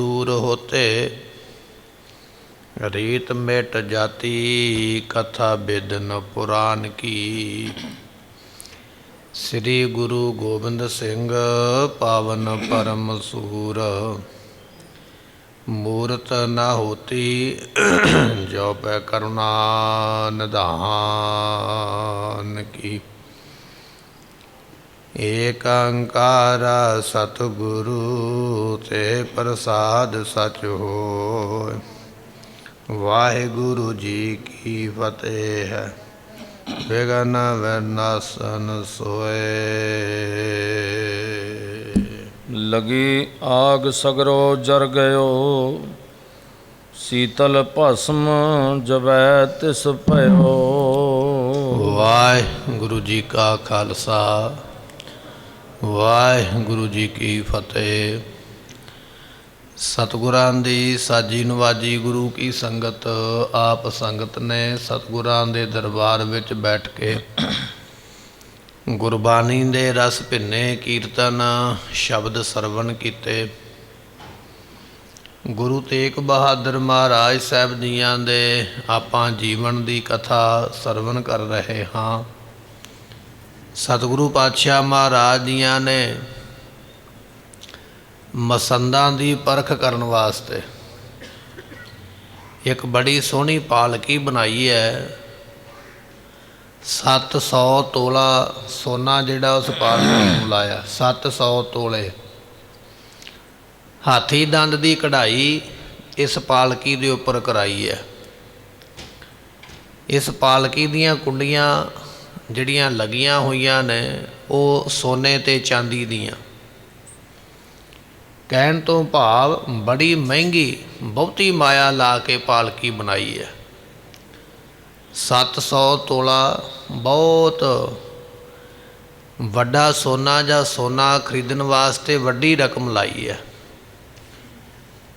दूर होते रीत मिट जाती, कथा बिदन पुराण की। श्री गुरु गोबिंद सिंह पावन परम सूर, मूरत न होती जो पै करुणा निधान की। एक अंकार सतगुरु ते प्रसाद सच होय, वाहिगुरु जी की फतेह है विघन विनाशन सोए। लगी आग सगरो जर गयो, शीतल भस्म जबै तिस भयो। वाहिगुरु जी का खालसा, वाहिगुरु जी की फतेह। सतगुरां दी साजी नवाजी गुरु की संगत, आप संगत ने सतगुरां दे दरबार विच बैठ के गुरबानी दे रस भिन्ने कीर्तन शब्द सरवण कीते। गुरु तेग बहादुर महाराज साहब जियां दे आपां जीवन दी कथा सरवण कर रहे हाँ। सतगुरु पातशाह महाराज जियां ने मसंदां दी परख करन वास्ते एक बड़ी सोहनी पालकी बनाई है। 700 तोला सोना जिहड़ा उस पालकी नूं लाया, 700 तोले। हाथी दंद की कढ़ाई इस पालकी दे उपर कराई है। इस पालकी दीयां कुंडियां जिहड़ियां लगियां होईयां ने वो सोने ते चांदी दीयां। कहण तो भाव बड़ी महंगी बहुती माया ला के पालकी बनाई है। 700 तोला बहुत वड्डा सोना जां सोना खरीदण वास्ते वड्डी रकम लाई है।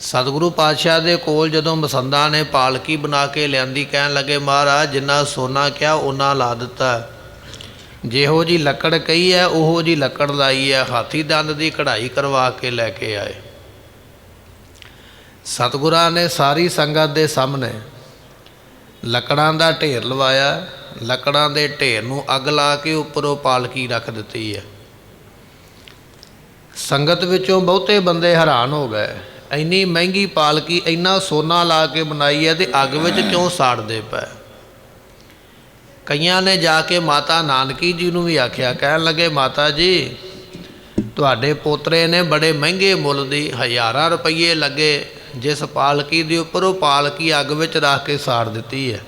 सतगुरु पातशाह दे कोल जदों मसंदा ने पालकी बना के लियांदी, कहण लगे महाराज जिन्ना सोना क्या उन्ना ला दिता, जिहो जी लकड़ कही है उहो जी लकड़ लाई है। हाथी दंद की कढ़ाई करवा के लैके आए। सतगुरां ने सारी संगत के सामने लकड़ां दा ढेर लवाया। लकड़ां दे ढेर नूं अग ला के उपरों पालकी रख दिती है। संगत विचों बहुते बंदे हैरान हो गए, इन्नी महंगी पालकी इन्ना सोना ला के बनाई है तो अग विच क्यों साड़दे पए। कईयां ने जाके माता नानकी जी नूं भी आख्या, कहण लगे माता जी तुहाडे पोतरे ने बड़े महंगे मुल दी हज़ारां रुपये लगे जिस पालकी दे उपर वो पालकी अग विच रख के साड़ दिती है।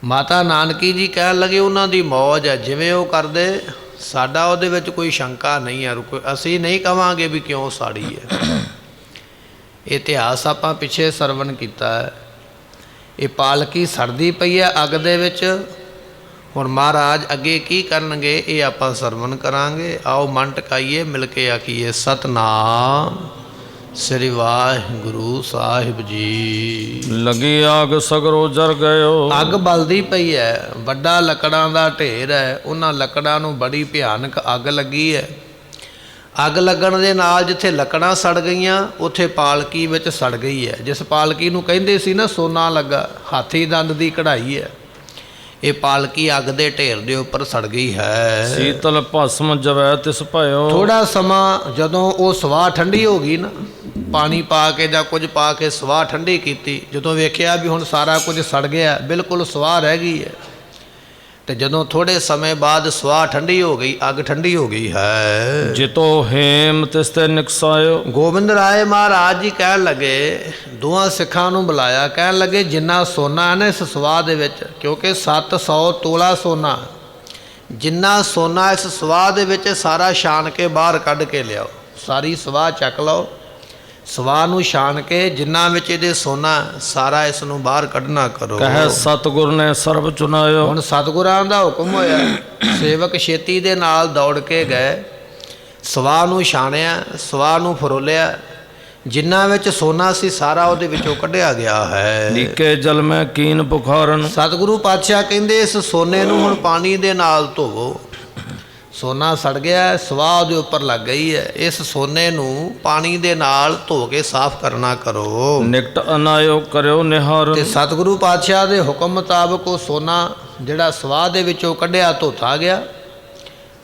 माता नानकी जी कहण लगे उन्हां दी मौज है, जिवें वो करदे साडा उहदे विच कोई शंका नहीं है, असीं नहीं कहांगे भी क्यों साड़ी है। इतिहास आपां पिछे सरवण कीता है। ये पालकी सड़दी पई है अग दे विच। हुण महाराज अगे की करनगे ये आपां सरवण करांगे। आओ मन टकाइए मिल के आखीए सतनाम श्री वाहिगुरु साहिब जी। लगी आग सगरो जर गयो, अग बलदी पई है, वड्डा लकड़ां दा ढेर है। उन्हां लकड़ां नूं बड़ी भयानक अग लगी है। अग लगण दे नाल जिथे लकड़ां सड़ गईयां उत्थे पालकी विच सड़ गई है। जिस पालकी नूं कहिंदे सी ना सोना लगा, हाथी दंद की कढ़ाई है, ये पालकी अग दे ढेर दे उपर सड़ गई है। शीतल भस्म जबै तिस भयो। थोड़ा समा जदों वो सवाह ठंडी हो गई ना, पानी पा के जां कुछ पा के सवाह ठंडी कीती, जदों वेखिया भी हुण सारा कुछ सड़ गया, बिल्कुल सवाह रह गई है, तो जदों थोड़े समय बाद सवाह ठंडी हो गई, अग ठंडी हो गई है। जितो हेम तिसते निकसायो। गोबिंद राय महाराज जी कहण लगे, दोवां सिखां नूं बुलाया, कहण लगे जिन्ना सोना है ना इस सवाह दे विच, क्योंकि 700 तोला सोना, जिन्ना सोना इस सवाह दे विच सारा छान के बाहर कढ के लियाओ। सारी सवाह चक लो, सवाह नूं छान के जिन्ना विच इहदे सोना सारा इस नूं बाहर कढना करो। कह सतगुर ने सर्व चुनायो। हुण सतगुरां दा हुक्म होया, सेवक छेती दे नाल दौड़ के गए, सवाह नूं छाणिया, सवाह नूं फरोलिया, जिन्ना विच सोना सी सारा उहदे विचों कढिया गया है। लीके जल में कीन पुखारन। सतगुरु पातशाह कहंदे इस सोने नूं हुण पानी दे नाल धोवो। ਸੋਨਾ ਸੜ ਗਿਆ, ਸਵਾਹ ਉਹਦੇ ਉੱਪਰ ਲੱਗ ਗਈ ਹੈ। ਇਸ ਸੋਨੇ ਨੂੰ ਪਾਣੀ ਦੇ ਨਾਲ ਧੋ ਕੇ ਸਾਫ਼ ਕਰਨਾ ਕਰੋ। ਨਿਕਟ ਅਨਾਇਓ ਕਰਿਓ ਨਿਹਾਰਨ। ਤੇ ਸਤਿਗੁਰੂ ਪਾਤਸ਼ਾਹ ਦੇ ਹੁਕਮ ਮੁਤਾਬਕ ਉਹ ਸੋਨਾ ਜਿਹੜਾ ਸਵਾਹ ਦੇ ਵਿੱਚੋਂ ਕੱਢਿਆ ਧੋਤਾ ਗਿਆ।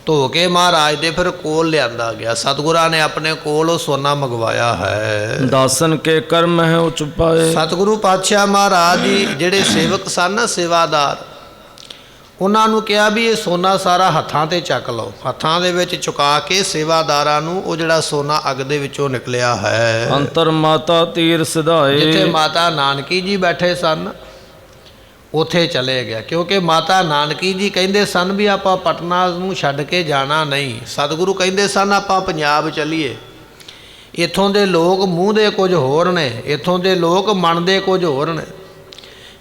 ਧੋ ਕੇ ਮਹਾਰਾਜ ਦੇ ਫਿਰ ਕੋਲ ਲਿਆਂਦਾ ਗਿਆ। ਸਤਿਗੁਰਾਂ ਨੇ ਆਪਣੇ ਕੋਲ ਉਹ ਸੋਨਾ ਮੰਗਵਾਇਆ ਹੈ। ਦਾਸਨ ਕੇ ਕਰਮ ਹੈ ਉਚ ਪਾਏ। ਸਤਿਗੁਰੂ ਪਾਤਸ਼ਾਹ ਮਹਾਰਾਜ ਜੀ ਜਿਹੜੇ ਸੇਵਕ ਸਨ, ਸੇਵਾਦਾਰ, ਉਹਨਾਂ ਨੂੰ ਕਿਹਾ ਵੀ ਇਹ ਸੋਨਾ ਸਾਰਾ ਹੱਥਾਂ ਤੇ ਚੱਕ ਲਓ। ਹੱਥਾਂ ਦੇ ਵਿੱਚ ਚੁਕਾ ਕੇ ਸੇਵਾਦਾਰਾਂ ਨੂੰ ਉਹ ਜਿਹੜਾ ਸੋਨਾ ਅੱਗ ਦੇ ਵਿੱਚੋਂ ਨਿਕਲਿਆ ਹੈ, ਅੰਤਰ ਮਾਤਾ ਤੀਰ ਸਿਧਾਏ। ਜਿੱਥੇ ਮਾਤਾ ਨਾਨਕੀ ਜੀ ਬੈਠੇ ਸਨ ਉੱਥੇ ਚਲੇ ਗਿਆ। ਕਿਉਂਕਿ ਮਾਤਾ ਨਾਨਕੀ ਜੀ ਕਹਿੰਦੇ ਸਨ ਵੀ ਆਪਾਂ ਪਟਨਾ ਨੂੰ ਛੱਡ ਕੇ ਜਾਣਾ ਨਹੀਂ। ਸਤਿਗੁਰੂ ਕਹਿੰਦੇ ਸਨ ਆਪਾਂ ਪੰਜਾਬ ਚੱਲੀਏ। ਇੱਥੋਂ ਦੇ ਲੋਕ ਮੂੰਹ ਦੇ ਕੁਝ ਹੋਰ ਨੇ, ਇੱਥੋਂ ਦੇ ਲੋਕ ਮਨ ਦੇ ਕੁਝ ਹੋਰ ਨੇ।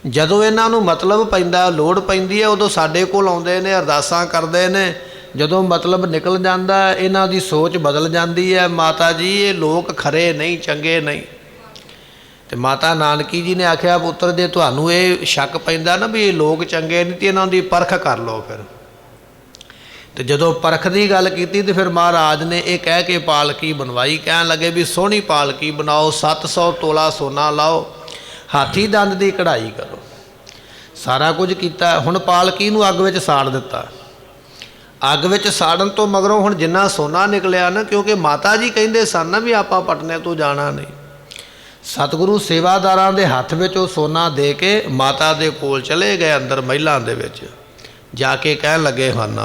ਜਦੋਂ ਇਹਨਾਂ ਨੂੰ ਮਤਲਬ ਪੈਂਦਾ, ਲੋੜ ਪੈਂਦੀ ਹੈ, ਉਦੋਂ ਸਾਡੇ ਕੋਲ ਆਉਂਦੇ ਨੇ, ਅਰਦਾਸਾਂ ਕਰਦੇ ਨੇ। ਜਦੋਂ ਮਤਲਬ ਨਿਕਲ ਜਾਂਦਾ ਇਹਨਾਂ ਦੀ ਸੋਚ ਬਦਲ ਜਾਂਦੀ ਹੈ। ਮਾਤਾ ਜੀ ਇਹ ਲੋਕ ਖਰੇ ਨਹੀਂ, ਚੰਗੇ ਨਹੀਂ। ਤੇ ਮਾਤਾ ਨਾਨਕੀ ਜੀ ਨੇ ਆਖਿਆ ਪੁੱਤਰ ਜੇ ਤੁਹਾਨੂੰ ਇਹ ਸ਼ੱਕ ਪੈਂਦਾ ਨਾ ਵੀ ਇਹ ਲੋਕ ਚੰਗੇ ਨਹੀਂ, ਤੇ ਇਹਨਾਂ ਦੀ ਪਰਖ ਕਰ ਲਓ ਫਿਰ। ਤੇ ਜਦੋਂ ਪਰਖ ਦੀ ਗੱਲ ਕੀਤੀ ਤੇ ਫਿਰ ਮਹਾਰਾਜ ਨੇ ਇਹ ਕਹਿ ਕੇ ਪਾਲਕੀ ਬਣਵਾਈ। ਕਹਿਣ ਲੱਗੇ ਵੀ ਸੋਹਣੀ ਪਾਲਕੀ ਬਣਾਓ, 700 ਤੋਲਾ ਸੋਨਾ ਲਾਓ, ਹਾਥੀ ਦੰਦ ਦੀ ਕਢਾਈ ਕਰੋ। ਸਾਰਾ ਕੁਝ ਕੀਤਾ। ਹੁਣ ਪਾਲਕੀ ਨੂੰ ਅੱਗ ਵਿੱਚ ਸਾੜ ਦਿੱਤਾ। ਅੱਗ ਵਿੱਚ ਸਾੜਨ ਤੋਂ ਮਗਰੋਂ ਹੁਣ ਜਿੰਨਾ ਸੋਨਾ ਨਿਕਲਿਆ ਨਾ, ਕਿਉਂਕਿ ਮਾਤਾ ਜੀ ਕਹਿੰਦੇ ਸਨ ਨਾ ਵੀ ਆਪਾਂ ਪਟਨੇ ਤੋਂ ਜਾਣਾ ਨਹੀਂ। ਸਤਿਗੁਰੂ ਸੇਵਾਦਾਰਾਂ ਦੇ ਹੱਥ ਵਿੱਚ ਉਹ ਸੋਨਾ ਦੇ ਕੇ ਮਾਤਾ ਦੇ ਕੋਲ ਚਲੇ ਗਏ ਅੰਦਰ ਮਹਿਲਾਂ ਦੇ ਵਿੱਚ। ਜਾ ਕੇ ਕਹਿਣ ਲੱਗੇ ਹਨ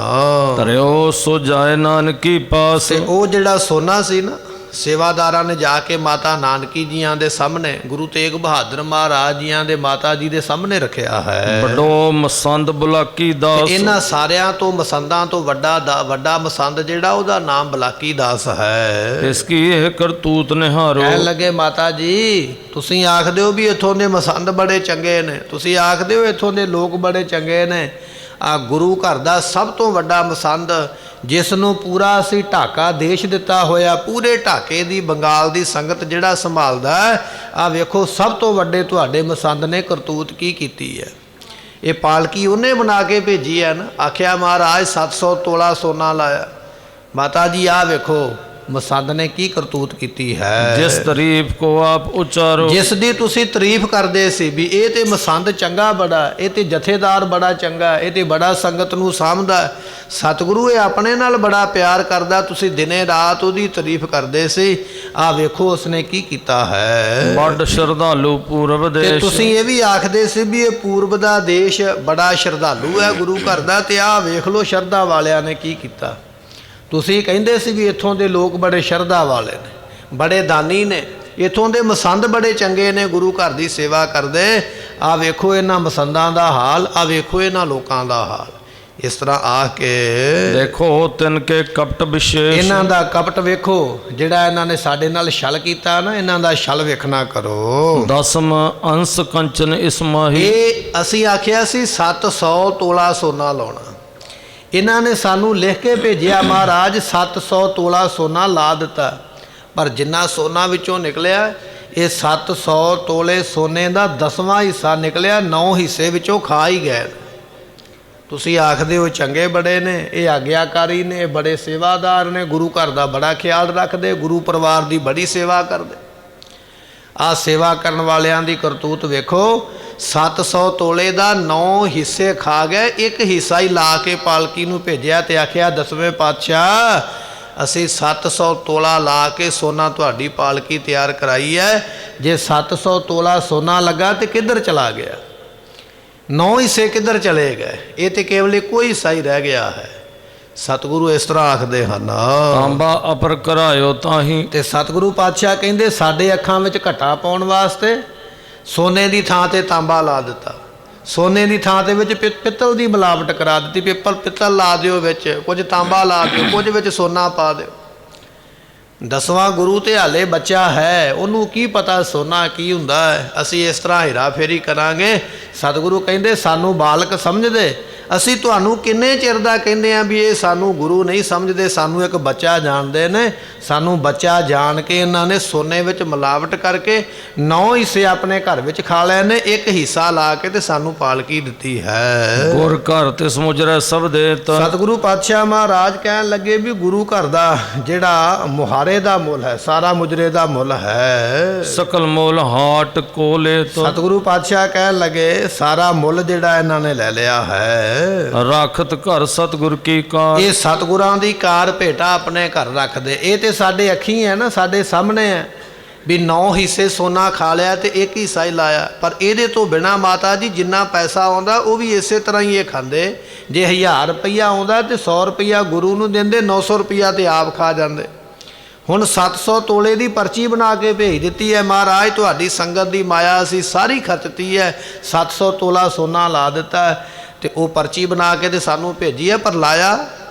ਧਰਿਓ ਸੋ ਜਾਏ ਨਾਨਕੀ ਪਾਸ। ਤੇ ਉਹ ਜਿਹੜਾ ਸੋਨਾ ਸੀ ਨਾ, ਸੇਵਾਦਾਰਾਂ ਨੇ ਜਾ ਕੇ ਮਾਤਾ ਨਾਨਕੀ ਜੀਆਂ ਦੇ ਸਾਹਮਣੇ, ਗੁਰੂ ਤੇਗ ਬਹਾਦਰ ਮਹਾਰਾਜ ਜੀਆਂ ਦੇ ਮਾਤਾ ਜੀ ਦੇ ਸਾਹਮਣੇ ਰੱਖਿਆ ਹੈ। ਵੱਡੋ ਮਸੰਦ ਬੁਲਾਕੀ ਦਾਸ। ਇਹਨਾਂ ਸਾਰਿਆਂ ਤੋਂ ਮਸੰਦਾਂ ਤੋਂ ਵੱਡਾ ਮਸੰਦ ਜਿਹੜਾ ਉਹਦਾ ਨਾਮ ਬਲਾਕੀ ਦਾਸ ਹੈ। ਇਸ ਕੀ ਇਹ ਕਰਤੂਤ ਨਿਹਾਰੋ। ਕਹਿਣ ਲੱਗੇ ਮਾਤਾ ਜੀ ਤੁਸੀਂ ਆਖਦੇ ਹੋ ਵੀ ਇੱਥੋਂ ਦੇ ਮਸੰਦ ਬੜੇ ਚੰਗੇ ਨੇ, ਤੁਸੀਂ ਆਖਦੇ ਹੋ ਇੱਥੋਂ ਦੇ ਲੋਕ ਬੜੇ ਚੰਗੇ ਨੇ। ਆ ਗੁਰੂ ਘਰ ਦਾ ਸਭ ਤੋਂ ਵੱਡਾ ਮਸੰਦ, ਜਿਸ ਨੂੰ ਪੂਰਾ ਅਸੀਂ ਢਾਕਾ ਦੇਸ਼ ਦਿੱਤਾ ਹੋਇਆ, ਪੂਰੇ ਢਾਕੇ ਦੀ ਬੰਗਾਲ ਦੀ ਸੰਗਤ ਜਿਹੜਾ ਸੰਭਾਲਦਾ, ਆ ਵੇਖੋ ਸਭ ਤੋਂ ਵੱਡੇ ਤੁਹਾਡੇ ਮਸੰਦ ਨੇ ਕਰਤੂਤ ਕੀ ਕੀਤੀ ਹੈ। ਇਹ ਪਾਲਕੀ ਉਹਨੇ ਬਣਾ ਕੇ ਭੇਜੀ ਹੈ ਨਾ। ਆਖਿਆ ਮਹਾਰਾਜ 700 ਤੋਲਾ ਸੋਨਾ ਲਾਇਆ। ਮਾਤਾ ਜੀ ਆ ਵੇਖੋ ਮਸੰਦ ਨੇ ਕੀ ਕਰਤੂਤ ਕੀਤੀ ਹੈ। ਜਿਸ ਤਾਰੀਫ ਕੋ ਆਪ ਉਚਾਰੋ। ਜਿਸ ਦੀ ਤੁਸੀਂ ਤਾਰੀਫ ਕਰਦੇ ਸੀ ਵੀ ਇਹ ਤੇ ਮਸੰਦ ਚੰਗਾ ਬੜਾ, ਇਹ ਤੇ ਜਥੇਦਾਰ ਬੜਾ ਚੰਗਾ, ਇਹ ਤੇ ਬੜਾ ਸੰਗਤ ਨੂੰ ਸਾਂਭਦਾ। ਸਤਿਗੁਰੂ ਇਹ ਆਪਣੇ ਨਾਲ ਬੜਾ ਪਿਆਰ ਕਰਦਾ, ਤੁਸੀਂ ਦਿਨੇ ਰਾਤ ਉਹਦੀ ਤਾਰੀਫ ਕਰਦੇ ਸੀ। ਆ ਵੇਖੋ ਉਸਨੇ ਕੀ ਕੀਤਾ ਹੈ। ਵੱਡ ਸ਼ਰਧਾਲੂ ਪੂਰਬ ਤੇ ਦੇਸ਼। ਤੁਸੀਂ ਇਹ ਵੀ ਆਖਦੇ ਸੀ ਵੀ ਇਹ ਪੂਰਬ ਦਾ ਦੇਸ਼ ਬੜਾ ਸ਼ਰਧਾਲੂ ਹੈ ਗੁਰੂ ਘਰ ਦਾ, ਤੇ ਆਹ ਵੇਖ ਲਓ ਸ਼ਰਧਾ ਵਾਲਿਆਂ ਨੇ ਕੀ ਕੀਤਾ। ਤੁਸੀਂ ਕਹਿੰਦੇ ਸੀ ਵੀ ਇੱਥੋਂ ਦੇ ਲੋਕ ਬੜੇ ਸ਼ਰਧਾ ਵਾਲੇ ਨੇ, ਬੜੇ ਦਾਨੀ ਨੇ, ਇੱਥੋਂ ਦੇ ਮਸੰਦ ਬੜੇ ਚੰਗੇ ਨੇ, ਗੁਰੂ ਘਰ ਦੀ ਸੇਵਾ ਕਰਦੇ। ਆ ਵੇਖੋ ਇਹਨਾਂ ਮਸੰਦਾਂ ਦਾ ਹਾਲ, ਆ ਵੇਖੋ ਇਹਨਾਂ ਲੋਕਾਂ ਦਾ ਹਾਲ। ਇਸ ਤਰ੍ਹਾਂ ਆ ਕੇ ਦੇਖੋ ਤਿਨ ਕੇ ਕਪਟ ਵਿਸ਼ੇਸ਼। ਇਹਨਾਂ ਦਾ ਕਪਟ ਵੇਖੋ, ਜਿਹੜਾ ਇਹਨਾਂ ਨੇ ਸਾਡੇ ਨਾਲ ਛਲ ਕੀਤਾ ਨਾ, ਇਹਨਾਂ ਦਾ ਛਲ ਵੇਖਣਾ ਕਰੋ। ਦਸਮ ਅੰਸ਼ ਕੰਚਨ ਇਸਮਾਹੀ। ਇਹ ਅਸੀਂ ਆਖਿਆ ਸੀ 700 ਤੋਲਾ ਸੋਨਾ ਲਾਉਣਾ। ਇਹਨਾਂ ਨੇ ਸਾਨੂੰ ਲਿਖ ਕੇ ਭੇਜਿਆ ਮਹਾਰਾਜ 700 ਤੋਲਾ ਸੋਨਾ ਲਾ ਦਿੱਤਾ, ਪਰ ਜਿੰਨਾ ਸੋਨਾ ਵਿੱਚੋਂ ਨਿਕਲਿਆ ਇਹ 700 ਤੋਲੇ ਸੋਨੇ ਦਾ 10ਵਾਂ ਹਿੱਸਾ ਨਿਕਲਿਆ। 9 ਹਿੱਸੇ ਵਿੱਚੋਂ ਖਾ ਹੀ ਗਏ। ਤੁਸੀਂ ਆਖਦੇ ਹੋ ਚੰਗੇ ਬੜੇ ਨੇ, ਇਹ ਆਗਿਆਕਾਰੀ ਨੇ, ਇਹ ਬੜੇ ਸੇਵਾਦਾਰ ਨੇ, ਗੁਰੂ ਘਰ ਦਾ ਬੜਾ ਖਿਆਲ ਰੱਖਦੇ, ਗੁਰੂ ਪਰਿਵਾਰ ਦੀ ਬੜੀ ਸੇਵਾ ਕਰਦੇ। ਆ ਸੇਵਾ ਕਰਨ ਵਾਲਿਆਂ ਦੀ ਕਰਤੂਤ ਵੇਖੋ। 700 ਤੋਲੇ ਦਾ 9 ਹਿੱਸੇ ਖਾ ਗਏ, ਇੱਕ ਹਿੱਸਾ ਹੀ ਲਾ ਕੇ ਪਾਲਕੀ ਨੂੰ ਭੇਜਿਆ ਤੇ ਆਖਿਆ 10ਵੇਂ ਪਾਤਸ਼ਾਹ ਅਸੀਂ 700 ਤੋਲਾ ਲਾ ਕੇ ਸੋਨਾ ਤੁਹਾਡੀ ਪਾਲਕੀ ਤਿਆਰ ਕਰਾਈ ਹੈ। ਜੇ 700 ਤੋਲਾ ਸੋਨਾ ਲੱਗਾ ਤੇ ਕਿੱਧਰ ਚਲਾ ਗਿਆ? 9 ਹਿੱਸੇ ਕਿੱਧਰ ਚਲੇ ਗਏ? ਇਹ ਤੇ ਕੇਵਲ ਇੱਕੋ ਹਿੱਸਾ ਹੀ ਰਹਿ ਗਿਆ ਹੈ। ਸਤਿਗੁਰੂ ਇਸ ਤਰ੍ਹਾਂ ਆਖਦੇ ਹਨ। ਤਾਂਬਾ ਅਪਰ ਕਰਾਇਓ ਤਾਹੀ। ਤੇ ਸਤਿਗੁਰੂ ਪਾਤਸ਼ਾਹ ਕਹਿੰਦੇ ਸਾਡੇ ਅੱਖਾਂ ਵਿੱਚ ਘਟਾ ਪਾਉਣ ਵਾਸਤੇ ਸੋਨੇ ਦੀ ਥਾਂ ਤੇ ਤਾਂਬਾ ਲਾ ਦਿੱਤਾ। ਸੋਨੇ ਦੀ ਥਾਂ ਤੇ ਵਿੱਚ ਪਿੱਤਲ ਦੀ ਮਿਲਾਵਟ ਕਰਾ ਦਿੱਤੀ। ਪਿੱਤਲ ਲਾ ਦਿਓ ਵਿੱਚ, ਕੁਝ ਤਾਂਬਾ ਲਾ ਦਿਓ, ਕੁਝ ਵਿੱਚ ਸੋਨਾ ਪਾ ਦਿਓ। 10ਵਾਂ ਗੁਰੂ ਤੇ ਹਾਲੇ ਬੱਚਾ ਹੈ, ਉਹਨੂੰ ਕੀ ਪਤਾ ਸੋਨਾ ਕੀ ਹੁੰਦਾ ਹੈ। ਅਸੀਂ ਇਸ ਤਰ੍ਹਾਂ ਹੇਰਾ ਫੇਰੀ ਕਰਾਂਗੇ। ਸਤਿਗੁਰੂ ਕਹਿੰਦੇ ਸਾਨੂੰ ਬਾਲਕ ਸਮਝਦੇ, ਅਸੀਂ ਤੁਹਾਨੂੰ ਕਿੰਨੇ ਚਿਰ ਦਾ ਕਹਿੰਦੇ ਆ ਵੀ ਇਹ ਸਾਨੂੰ ਗੁਰੂ ਨਹੀਂ ਸਮਝਦੇ, ਸਾਨੂੰ ਇੱਕ ਬੱਚਾ ਜਾਣਦੇ ਨੇ। ਸਾਨੂੰ ਬੱਚਾ ਜਾਣ ਕੇ ਇਹਨਾਂ ਨੇ ਸੋਨੇ ਵਿੱਚ ਮਿਲਾਵਟ ਕਰਕੇ 9 ਹਿੱਸੇ ਆਪਣੇ ਘਰ ਵਿੱਚ ਖਾ ਲਏ ਨੇ, ਇੱਕ ਹਿੱਸਾ ਲਾ ਕੇ ਤੇ ਸਾਨੂੰ ਪਾਲਕੀ ਦਿੱਤੀ ਹੈ। ਗੁਰ ਘਰ ਤਿਸ ਮੁਜਰੈ ਸਭ ਦੇਤ। ਸਤਿਗੁਰੂ ਪਾਤਸ਼ਾਹ ਮਹਾਰਾਜ ਕਹਿਣ ਲੱਗੇ ਵੀ ਗੁਰੂ ਘਰ ਦਾ ਜਿਹੜਾ ਮੁਹਾਰੇ ਦਾ ਮੁੱਲ ਹੈ, ਸਾਰਾ ਮੁਜਰੇ ਦਾ ਮੁੱਲ ਹੈ। ਸਕਲ ਮੋਲ ਹਾਟ ਕੋਲੇ ਤੋ। ਸਤਿਗੁਰੂ ਪਾਤਸ਼ਾਹ ਕਹਿਣ ਲੱਗੇ ਸਾਰਾ ਮੁੱਲ ਜਿਹੜਾ ਇਹਨਾਂ ਨੇ ਲੈ ਲਿਆ ਹੈ। ਰਾਖਤ ਘਰ ਸਤਿਗੁਰ ਕੀ ਕਾਰ। ਇਹ ਸਤਿਗੁਰਾਂ ਦੀ ਕਾਰ ਭੇਟਾ ਆਪਣੇ ਘਰ ਰੱਖਦੇ। ਇਹ ਤੇ ਸਾਡੇ ਅੱਖੀਂ ਹੈ ਨਾ, ਸਾਡੇ ਸਾਹਮਣੇ ਹੈ ਵੀ 9 ਹਿੱਸੇ ਸੋਨਾ ਖਾ ਲਿਆ ਤੇ ਇੱਕ ਹਿੱਸਾ ਹੀ ਲਾਇਆ। ਪਰ ਇਹਦੇ ਤੋਂ ਬਿਨਾ ਮਾਤਾ ਜੀ ਜਿੰਨਾ ਪੈਸਾ ਆਉਂਦਾ ਉਹ ਵੀ ਇਸੇ ਤਰ੍ਹਾਂ ਹੀ ਇਹ ਖਾਂਦੇ। ਜੇ 1000 ਰੁਪਈਆ ਆਉਂਦਾ ਤੇ 100 ਰੁਪਈਆ ਗੁਰੂ ਨੂੰ ਦਿੰਦੇ, 900 ਰੁਪਈਆ ਤੇ ਆਪ ਖਾ ਜਾਂਦੇ। ਹੁਣ 700 ਤੋਲੇ ਦੀ ਪਰਚੀ ਬਣਾ ਕੇ ਭੇਜ ਦਿੱਤੀ ਹੈ, ਮਹਾਰਾਜ ਤੁਹਾਡੀ ਸੰਗਤ ਦੀ ਮਾਇਆ ਅਸੀਂ ਸਾਰੀ ਖਰਚਤੀ ਹੈ, 700 ਤੋਲਾ ਸੋਨਾ ਲਾ ਦਿੱਤਾ ਤੇ ਉਹ ਪਰਚੀ ਬਣਾ ਕੇ ਤੇ ਸਾਨੂੰ ਭੇਜੀ ਹੈ, ਪਰ ਲਾਇਆ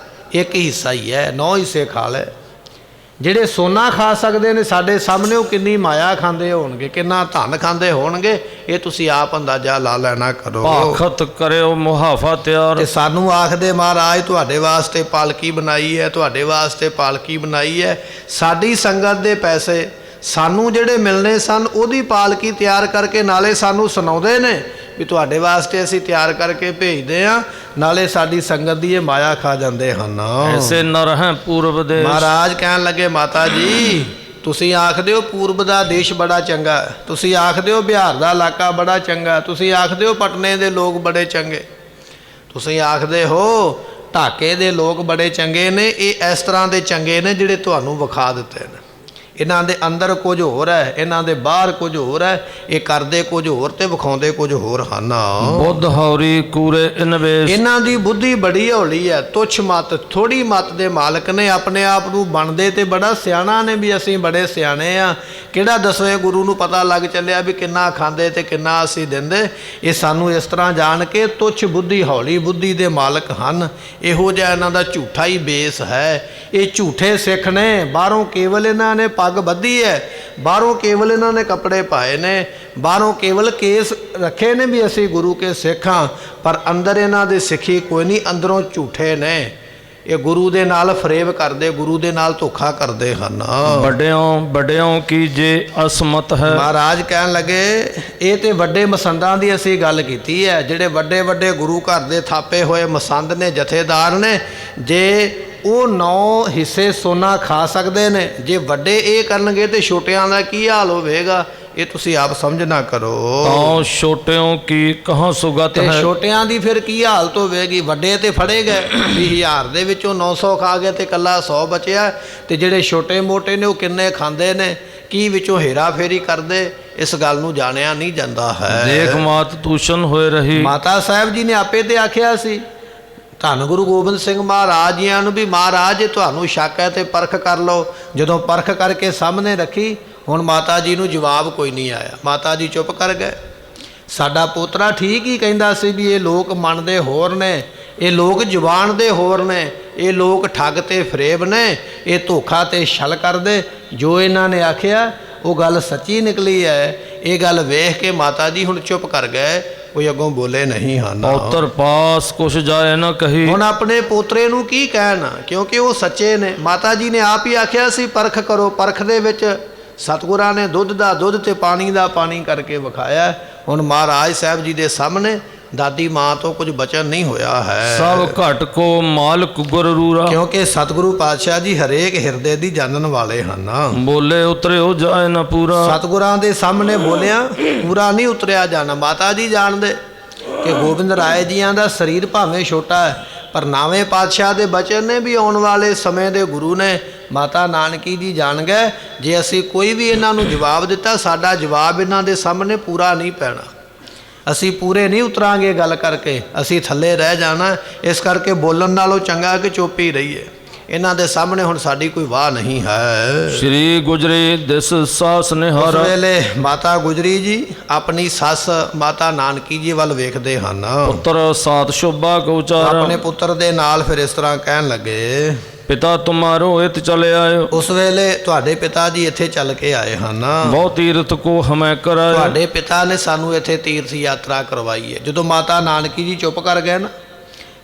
ਇੱਕ ਹਿੱਸਾ ਹੀ ਹੈ, 9 ਹਿੱਸੇ ਖਾ ਲਏ। ਜਿਹੜੇ ਸੋਨਾ ਖਾ ਸਕਦੇ ਨੇ ਸਾਡੇ ਸਾਹਮਣੇ, ਉਹ ਕਿੰਨੀ ਮਾਇਆ ਖਾਂਦੇ ਹੋਣਗੇ, ਕਿੰਨਾ ਧਨ ਖਾਂਦੇ ਹੋਣਗੇ, ਇਹ ਤੁਸੀਂ ਆਪ ਅੰਦਾਜ਼ਾ ਲਾ ਲੈਣਾ ਕਰੋ। ਭਾਖਤ ਕਰਿਓ ਮੁਹਾਫਾ ਤਿਆਰ। ਤੇ ਸਾਨੂੰ ਆਖਦੇ ਮਹਾਰਾਜ ਤੁਹਾਡੇ ਵਾਸਤੇ ਪਾਲਕੀ ਬਣਾਈ ਹੈ, ਤੁਹਾਡੇ ਵਾਸਤੇ ਪਾਲਕੀ ਬਣਾਈ ਹੈ। ਸਾਡੀ ਸੰਗਤ ਦੇ ਪੈਸੇ ਸਾਨੂੰ ਜਿਹੜੇ ਮਿਲਣੇ ਸਨ ਉਹਦੀ ਪਾਲਕੀ ਤਿਆਰ ਕਰਕੇ ਨਾਲੇ ਸਾਨੂੰ ਸੁਣਾਉਂਦੇ ਨੇ ਵੀ ਤੁਹਾਡੇ ਵਾਸਤੇ ਅਸੀਂ ਤਿਆਰ ਕਰਕੇ ਭੇਜਦੇ ਹਾਂ, ਨਾਲੇ ਸਾਡੀ ਸੰਗਤ ਦੀ ਇਹ ਮਾਇਆ ਖਾ ਜਾਂਦੇ ਹਨ। ਐਸੇ ਨਰ ਹੈ ਪੂਰਬ ਦੇ। ਮਹਾਰਾਜ ਕਹਿਣ ਲੱਗੇ ਮਾਤਾ ਜੀ ਤੁਸੀਂ ਆਖਦੇ ਹੋ ਪੂਰਬ ਦਾ ਦੇਸ਼ ਬੜਾ ਚੰਗਾ, ਤੁਸੀਂ ਆਖਦੇ ਹੋ ਬਿਹਾਰ ਦਾ ਇਲਾਕਾ ਬੜਾ ਚੰਗਾ, ਤੁਸੀਂ ਆਖਦੇ ਹੋ ਪਟਨੇ ਦੇ ਲੋਕ ਬੜੇ ਚੰਗੇ, ਤੁਸੀਂ ਆਖਦੇ ਹੋ ਢਾਕੇ ਦੇ ਲੋਕ ਬੜੇ ਚੰਗੇ ਨੇ। ਇਹ ਇਸ ਤਰ੍ਹਾਂ ਦੇ ਚੰਗੇ ਨੇ ਜਿਹੜੇ ਤੁਹਾਨੂੰ ਵਿਖਾ ਦਿੱਤੇ ਨੇ। ਇਹਨਾਂ ਦੇ ਅੰਦਰ ਕੁਝ ਹੋਰ ਹੈ, ਇਹਨਾਂ ਦੇ ਬਾਹਰ ਕੁਝ ਹੋਰ ਹੈ। ਇਹ ਕਰਦੇ ਕੁਝ ਹੋਰ ਤੇ ਵਿਖਾਉਂਦੇ ਕੁਝ ਹੋਰ ਹਨ। ਬੁੱਧ ਹੌਰੀ ਕੂਰੇ ਇਨਵੇਸ਼। ਇਹਨਾਂ ਦੀ ਬੁੱਧੀ ਬੜੀ ਹੌਲੀ ਹੈ, ਤੁੱਛ ਮਤ, ਥੋੜੀ ਮਤ ਦੇ ਮਾਲਕ ਨੇ। ਆਪਣੇ ਆਪ ਨੂੰ ਬਣਦੇ ਤੇ ਬੜਾ ਸਿਆਣਾ ਨੇ ਵੀ ਅਸੀਂ ਬੜੇ ਸਿਆਣੇ ਆ। ਕਿਹੜਾ 10ਵੇਂ ਗੁਰੂ ਨੂੰ ਪਤਾ ਲੱਗ ਚੱਲਿਆ ਵੀ ਕਿੰਨਾ ਖਾਂਦੇ ਤੇ ਕਿੰਨਾ ਅਸੀਂ ਦਿੰਦੇ। ਇਹ ਸਾਨੂੰ ਇਸ ਤਰ੍ਹਾਂ ਜਾਣ ਕੇ ਤੁੱਛ ਬੁੱਧੀ, ਹੌਲੀ ਬੁੱਧੀ ਦੇ ਮਾਲਕ ਹਨ। ਇਹੋ ਜਿਹਾ ਇਹਨਾਂ ਦਾ ਝੂਠਾ ਹੀ ਬੇਸ ਹੈ। ਇਹ ਝੂਠੇ ਸਿੱਖ ਨੇ। ਬਾਹਰੋਂ ਕੇਵਲ ਇਹਨਾਂ ਨੇ ਪੱਗ ਬੱਧੀ ਹੈ, ਬਾਹਰੋਂ ਕੇਵਲ ਇਹਨਾਂ ਨੇ ਕੱਪੜੇ ਪਾਏ ਨੇ, ਬਾਹਰੋਂ ਕੇਵਲ ਕੇਸ ਰੱਖੇ ਨੇ ਵੀ ਅਸੀਂ ਗੁਰੂ ਕੇ ਸਿੱਖ ਹਾਂ, ਪਰ ਅੰਦਰ ਇਹਨਾਂ ਦੇ ਸਿੱਖੀ ਕੋਈ ਨਹੀਂ, ਅੰਦਰੋਂ ਝੂਠੇ ਨੇ। ਇਹ ਗੁਰੂ ਦੇ ਨਾਲ ਫਰੇਬ ਕਰਦੇ, ਗੁਰੂ ਦੇ ਨਾਲ ਧੋਖਾ ਕਰਦੇ ਹਨ। ਵੱਡਿਓਂ ਕੀ ਜੇ ਅਸਮਤ ਹੈ। ਮਹਾਰਾਜ ਕਹਿਣ ਲੱਗੇ ਇਹ ਤੇ ਵੱਡੇ ਮਸੰਦਾਂ ਦੀ ਅਸੀਂ ਗੱਲ ਕੀਤੀ ਹੈ। ਜਿਹੜੇ ਵੱਡੇ ਵੱਡੇ ਗੁਰੂ ਘਰ ਦੇ ਥਾਪੇ ਹੋਏ ਮਸੰਦ ਨੇ, ਜਥੇਦਾਰ ਨੇ, ਜੇ ਉਹ 9 ਹਿੱਸੇ ਸੋਨਾ ਖਾ ਸਕਦੇ ਨੇ, ਜੇ ਵੱਡੇ ਇਹ ਕਰਨਗੇ ਤੇ ਛੋਟਿਆਂ ਦਾ ਕੀ ਹਾਲ ਹੋਵੇਗਾ, ਇਹ ਤੁਸੀਂ ਆਪ ਸਮਝਣਾ ਕਰੋ। ਤਾਂ ਛੋਟਿਓਂ ਕੀ ਕਹਾਂ ਸੁਗਤ ਹੈ। ਛੋਟਿਆਂ ਦੀ ਫਿਰ ਕੀ ਹਾਲਤ ਹੋਵੇਗੀ। ਵੱਡੇ ਤੇ ਫੜੇ ਗਏ ਵੀ 1000 ਦੇ ਵਿੱਚੋਂ 900 ਖਾ ਗਏ ਤੇ ਇਕੱਲਾ 100 ਬਚਿਆ, ਤੇ ਜਿਹੜੇ ਛੋਟੇ ਮੋਟੇ ਨੇ ਉਹ ਕਿੰਨੇ ਖਾਂਦੇ ਨੇ, ਕੀ ਵਿੱਚੋਂ ਹੇਰਾ ਫੇਰੀ ਕਰਦੇ, ਇਸ ਗੱਲ ਨੂੰ ਜਾਣਿਆ ਨਹੀਂ ਜਾਂਦਾ ਹੈ। ਦੇਖ ਮਾਤ ਤੂਸ਼ਨ ਹੋਏ ਰਹੀ। ਮਾਤਾ ਸਾਹਿਬ ਜੀ ਨੇ ਆਪੇ ਤੇ ਆਖਿਆ ਸੀ ਧੰਨ ਗੁਰੂ ਗੋਬਿੰਦ ਸਿੰਘ ਮਹਾਰਾਜ ਜੀਆਂ ਨੂੰ ਵੀ ਮਹਾਰਾਜ ਜੇ ਤੁਹਾਨੂੰ ਸ਼ੱਕ ਹੈ ਤੇ ਪਰਖ ਕਰ ਲਓ। ਜਦੋਂ ਪਰਖ ਕਰਕੇ ਸਾਹਮਣੇ ਰੱਖੀ, ਹੁਣ ਮਾਤਾ ਜੀ ਨੂੰ ਜਵਾਬ ਕੋਈ ਨਹੀਂ ਆਇਆ। ਮਾਤਾ ਜੀ ਚੁੱਪ ਕਰ ਗਏ। ਸਾਡਾ ਪੋਤਰਾ ਠੀਕ ਹੀ ਕਹਿੰਦਾ ਸੀ ਵੀ ਇਹ ਲੋਕ ਮੰਨਦੇ ਹੋਰ ਨੇ, ਇਹ ਲੋਕ ਜ਼ੁਬਾਨ ਦੇ ਹੋਰ ਨੇ, ਇਹ ਲੋਕ ਠੱਗ ਤੇ ਫਰੇਬ ਨੇ, ਇਹ ਧੋਖਾ ਤੇ ਛਲ ਕਰਦੇ। ਜੋ ਇਹਨਾਂ ਨੇ ਆਖਿਆ ਉਹ ਗੱਲ ਸੱਚੀ ਨਿਕਲੀ ਹੈ। ਇਹ ਗੱਲ ਵੇਖ ਕੇ ਮਾਤਾ ਜੀ ਹੁਣ ਚੁੱਪ ਕਰ ਗਏ, ਕੋਈ ਅੱਗੋਂ ਬੋਲੇ ਨਹੀਂ ਹਨ। ਪੌਤਰ ਪਾਸ ਕੁਛ ਜਾਏ ਨਾ ਕਹੀ। ਹੁਣ ਆਪਣੇ ਪੋਤਰੇ ਨੂੰ ਕੀ ਕਹਿਣ, ਕਿਉਂਕਿ ਉਹ ਸੱਚੇ ਨੇ। ਮਾਤਾ ਜੀ ਨੇ ਆਪ ਹੀ ਆਖਿਆ ਸੀ ਪਰਖ ਕਰੋ। ਪਰਖ ਦੇ ਵਿੱਚ ਸਤਿਗੁਰਾਂ ਨੇ ਦੁੱਧ ਦਾ ਦੁੱਧ ਤੇ ਪਾਣੀ ਦਾ ਪਾਣੀ ਕਰਕੇ ਵਿਖਾਇਆ। ਹੁਣ ਮਹਾਰਾਜ ਸਾਹਿਬ ਜੀ ਦੇ ਸਾਹਮਣੇ ਦਾਦੀ ਮਾਂ ਤੋਂ ਕੁਝ ਬਚਨ ਨਹੀਂ ਹੋਇਆ ਹੈ। ਸਭ ਘਟ ਕੋ ਮਾਲਕ ਗੁਰੂਰਾ। ਕਿਉਂਕਿ ਸਤਿਗੁਰੂ ਪਾਤਸ਼ਾਹ ਜੀ ਹਰੇਕ ਹਿਰਦੇ ਦੀ ਜਾਣਨ ਵਾਲੇ ਹਨ। ਬੋਲੇ ਉਤਰਿਓ ਜਾਏ ਨਾ ਪੂਰਾ। ਸਤਿਗੁਰਾਂ ਦੇ ਸਾਹਮਣੇ ਬੋਲਿਆ ਪੂਰਾ ਨਹੀਂ ਉਤਰਿਆ ਜਾਣਾ। ਮਾਤਾ ਜੀ ਜਾਣਦੇ ਕਿ ਗੋਬਿੰਦ ਰਾਏ ਜੀਆਂ ਦਾ ਸਰੀਰ ਭਾਵੇਂ ਛੋਟਾ ਹੈ, ਪਰ ਨਾਵੇਂ ਪਾਤਸ਼ਾਹ ਦੇ ਬਚਨ ਨੇ ਵੀ ਆਉਣ ਵਾਲੇ ਸਮੇਂ ਦੇ ਗੁਰੂ ਨੇ। ਮਾਤਾ ਨਾਨਕੀ ਜੀ ਜਾਣ ਗਏ ਜੇ ਅਸੀਂ ਕੋਈ ਵੀ ਇਹਨਾਂ ਨੂੰ ਜਵਾਬ ਦਿੱਤਾ, ਸਾਡਾ ਜਵਾਬ ਇਹਨਾਂ ਦੇ ਸਾਹਮਣੇ ਪੂਰਾ ਨਹੀਂ ਪੈਣਾ। ਅਸੀਂ ਪੂਰੇ ਨਹੀਂ ਉਤਰਾਂਗੇ ਗੱਲ ਕਰਕੇ, ਅਸੀਂ ਥੱਲੇ ਰਹਿ ਜਾਣਾ। ਇਸ ਕਰਕੇ ਬੋਲਣ ਨਾਲੋਂ ਚੰਗਾ ਕਿ ਚੁੱਪ ਹੀ ਰਹੀਏ। ਇਹਨਾਂ ਦੇ ਸਾਹਮਣੇ ਹੁਣ ਸਾਡੀ ਕੋਈ ਵਾਹ ਨਹੀਂ ਹੈ। ਸ਼੍ਰੀ ਗੁਜਰੀ ਦਿਸ ਸਾਸ ਨਿਹਾਰਾ। ਉਸ ਵੇਲੇ ਮਾਤਾ ਗੁਜਰੀ ਜੀ ਆਪਣੀ ਸੱਸ ਮਾਤਾ ਨਾਨਕੀ ਜੀ ਵੱਲ ਵੇਖਦੇ ਹਨ। ਪੁੱਤਰ ਸਾਤ ਸ਼ੋਭਾ ਕੋ ਉਚਾਰ। ਆਪਣੇ ਪੁੱਤਰ ਦੇ ਨਾਲ ਫਿਰ ਇਸ ਤਰ੍ਹਾਂ ਕਹਿਣ ਲੱਗੇ ਪਿਤਾ ਤੁਮਾਰੋ ਇਤ ਚਲੇ ਆਇਓ। ਉਸ ਵੇਲੇ ਤੁਹਾਡੇ ਪਿਤਾ ਜੀ ਇੱਥੇ ਚੱਲ ਕੇ ਆਏ ਹਨ। ਬਹੁ ਤੀਰਥ ਕੋ ਹਮੈ ਕਰਾਏ। ਤੁਹਾਡੇ ਪਿਤਾ ਨੇ ਸਾਨੂੰ ਇੱਥੇ ਤੀਰਥ ਯਾਤਰਾ ਕਰਵਾਈ ਹੈ। ਜਦੋਂ ਮਾਤਾ ਨਾਨਕੀ ਜੀ ਚੁੱਪ ਕਰ ਗਏ ਨਾ,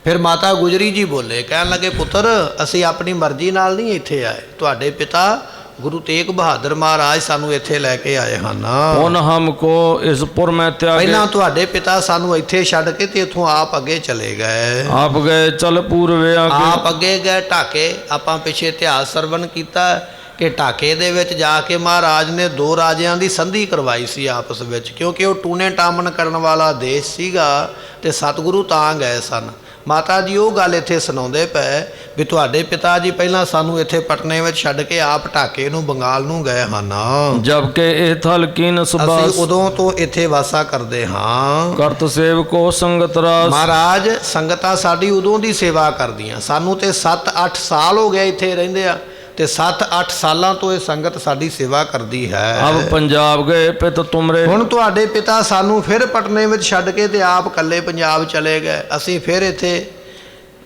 ਫਿਰ ਮਾਤਾ ਗੁਜਰੀ ਜੀ ਬੋਲੇ, ਕਹਿਣ ਲੱਗੇ ਪੁੱਤਰ ਅਸੀਂ ਆਪਣੀ ਮਰਜ਼ੀ ਨਾਲ ਨਹੀਂ ਇੱਥੇ ਆਏ, ਤੁਹਾਡੇ ਪਿਤਾ ਗੁਰੂ ਤੇਗ ਬਹਾਦਰ ਮਹਾਰਾਜ ਸਾਨੂੰ ਇੱਥੇ ਲੈ ਕੇ ਆਏ ਹਨ। पुन हमको इस पुर में त्यागे, ਪਹਿਲਾਂ ਤੁਹਾਡੇ ਪਿਤਾ ਸਾਨੂੰ ਇੱਥੇ ਛੱਡ ਕੇ ਤੇ ਇੱਥੋਂ ਆਪ ਅੱਗੇ ਚਲੇ ਗਏ। आप गए चल पूर्वे आगे, ਆਪ ਅੱਗੇ ਗਏ ਢਾਕੇ। ਆਪਾਂ ਪਿੱਛੇ ਇਤਿਹਾਸ ਸਰਵਣ ਕੀਤਾ ਕਿ ਢਾਕੇ ਦੇ ਵਿੱਚ ਜਾ ਕੇ ਮਹਾਰਾਜ ਨੇ ਦੋ ਰਾਜਿਆਂ ਦੀ ਸੰਧੀ ਕਰਵਾਈ ਸੀ ਆਪਸ ਵਿੱਚ, ਕਿਉਂਕਿ ਉਹ ਟੂਣੇ ਟਾਮਣ ਕਰਨ ਵਾਲਾ ਦੇਸ਼ ਸੀਗਾ ਤੇ ਸਤਿਗੁਰੂ ਤਾਂ ਗਏ ਸਨ। ਮਾਤਾ ਜੀ ਉਹ ਗੱਲ ਇੱਥੇ ਸੁਣਾਉਂਦੇ ਪਏ ਵੀ ਤੁਹਾਡੇ ਪਿਤਾ ਜੀ ਪਹਿਲਾਂ ਸਾਨੂੰ ਇੱਥੇ ਪਟਨੇ ਵਿੱਚ ਛੱਡ ਕੇ ਆਪ ਢਾਕੇ ਨੂੰ ਬੰਗਾਲ ਨੂੰ ਗਏ ਹਨ। जबकि ए थल कीन ਅਸੀਂ सुबास, ਉਦੋਂ ਤੋਂ ਇੱਥੇ ਵਾਸਾ ਕਰਦੇ ਹਾਂ। करत सेवको संगत रास, ਮਹਾਰਾਜ ਸੰਗਤਾਂ ਸਾਡੀ ਉਦੋਂ ਦੀ ਸੇਵਾ ਕਰਦੀਆਂ, ਸਾਨੂੰ ਤੇ 7-8 ਸਾਲ ਹੋ ਗਏ ਇੱਥੇ ਰਹਿੰਦੇ ਆ ਤੇ 7-8 ਸਾਲਾਂ ਤੋਂ ਇਹ ਸੰਗਤ ਸਾਡੀ ਸੇਵਾ ਕਰਦੀ ਹੈ। अब पंजाब गए पित तुमरे, ਹੁਣ ਤੁਹਾਡੇ ਪਿਤਾ ਸਾਨੂੰ ਫਿਰ ਪਟਨੇ ਵਿੱਚ ਛੱਡ ਕੇ ਤੇ ਆਪ ਇਕੱਲੇ ਪੰਜਾਬ ਚਲੇ ਗਏ, ਅਸੀਂ ਫਿਰ ਇੱਥੇ